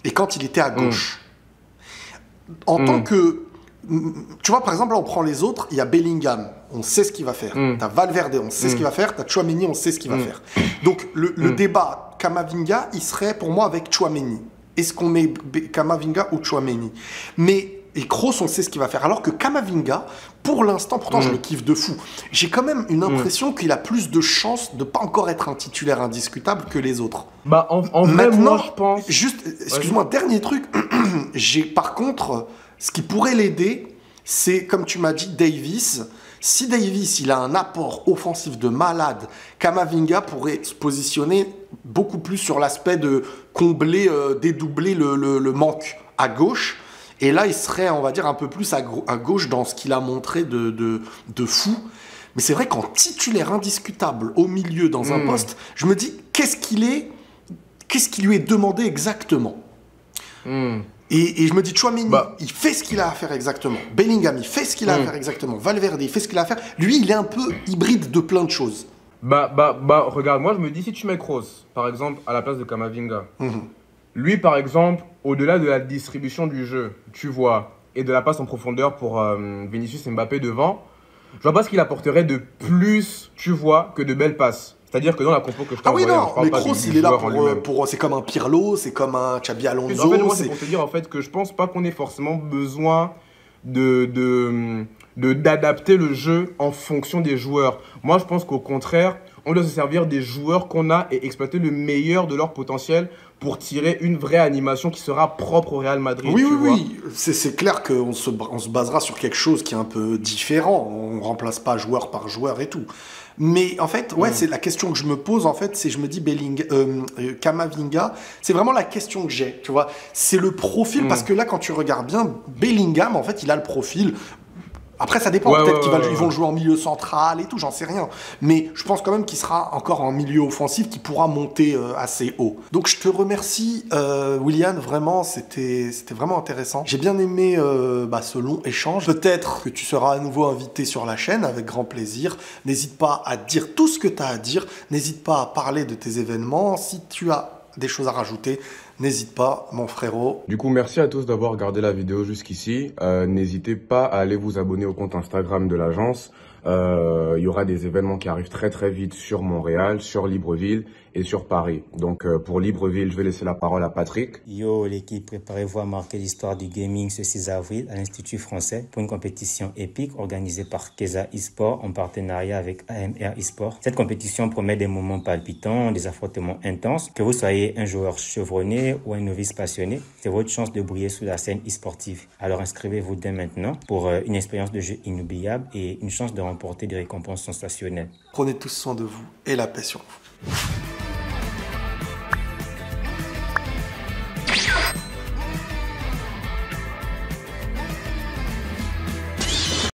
S1: et quand il était à gauche. En tant que... Tu vois, par exemple, là, on prend les autres, il y a Bellingham, on sait ce qu'il va faire. T'as Valverde, on sait ce qu'il va faire. T'as Tchouaméni, on sait ce qu'il va faire. Donc, le débat Kamavinga, il serait pour moi avec Tchouaméni. Est-ce qu'on met Kamavinga ou Tchouaméni? Et Kroos, on sait ce qu'il va faire. Alors que Kamavinga, pour l'instant, pourtant je le kiffe de fou, j'ai quand même une impression qu'il a plus de chances de ne pas encore être un titulaire indiscutable que les autres.
S2: En vrai, moi, je pense...
S1: Juste, excuse-moi, dernier truc. Par contre, ce qui pourrait l'aider, c'est, comme tu m'as dit, Davis. Si Davis, il a un apport offensif de malade, Kamavinga pourrait se positionner beaucoup plus sur l'aspect de combler, dédoubler le manque à gauche. Et là, il serait, on va dire, un peu plus à gauche dans ce qu'il a montré de fou. Mais c'est vrai qu'en titulaire indiscutable au milieu dans un poste, je me dis, qu'est-ce qui lui est demandé exactement? Et je me dis, Tchouaméni, il fait ce qu'il a à faire exactement. Bellingham, il fait ce qu'il a à faire exactement. Valverde, il fait ce qu'il a à faire. Lui, il est un peu hybride de plein de choses.
S2: Regarde, moi je me dis, si tu mets Kroos, par exemple, à la place de Camavinga, lui, par exemple, au-delà de la distribution du jeu, tu vois, et de la passe en profondeur pour Vinicius Mbappé devant, je vois pas ce qu'il apporterait de plus, tu vois, que de belles passes. C'est-à-dire que dans la compo que je t'ai envoyée,
S1: non, mais Kroos, il est là pour c'est comme un Pirlo, c'est comme un Xabi Alonso.
S2: En fait, moi, c'est pour te dire en fait que je pense pas qu'on ait forcément besoin d'adapter le jeu en fonction des joueurs. Moi, je pense qu'au contraire, on doit se servir des joueurs qu'on a et exploiter le meilleur de leur potentiel pour tirer une vraie animation qui sera propre au Real Madrid.
S1: Oui. C'est clair qu'on se basera sur quelque chose qui est un peu différent. On ne remplace pas joueur par joueur et tout. Mais en fait, c'est la question que je me pose, en fait, c'est je me dis Camavinga, c'est vraiment la question que j'ai, tu vois. C'est le profil, parce que là, quand tu regardes bien, Bellingham, en fait, il a le profil. Après, ça dépend. Peut-être qu'ils vont le jouer en milieu central et tout, j'en sais rien. Mais je pense quand même qu'il sera encore en milieu offensif, qui pourra monter assez haut. Donc, je te remercie, Willian. Vraiment, c'était vraiment intéressant. J'ai bien aimé ce long échange. Peut-être que tu seras à nouveau invité sur la chaîne, avec grand plaisir. N'hésite pas à dire tout ce que tu as à dire. N'hésite pas à parler de tes événements. Si tu as des choses à rajouter, n'hésite pas, mon frérot.
S2: Du coup, merci à tous d'avoir regardé la vidéo jusqu'ici. N'hésitez pas à aller vous abonner au compte Instagram de l'agence. Il y aura des événements qui arrivent très très vite sur Montréal, sur Libreville et sur Paris. Donc pour Libreville, je vais laisser la parole à Patrick.
S3: Yo l'équipe, préparez-vous à marquer l'histoire du gaming ce 6 avril à l'Institut français pour une compétition épique organisée par Keza eSport en partenariat avec AMR eSport. Cette compétition promet des moments palpitants, des affrontements intenses. Que vous soyez un joueur chevronné ou un novice passionné, c'est votre chance de briller sous la scène e-sportive. Alors inscrivez-vous dès maintenant pour une expérience de jeu inoubliable et une chance de remporter des récompenses sensationnelles.
S1: Prenez tous soin de vous et la paix sur vous.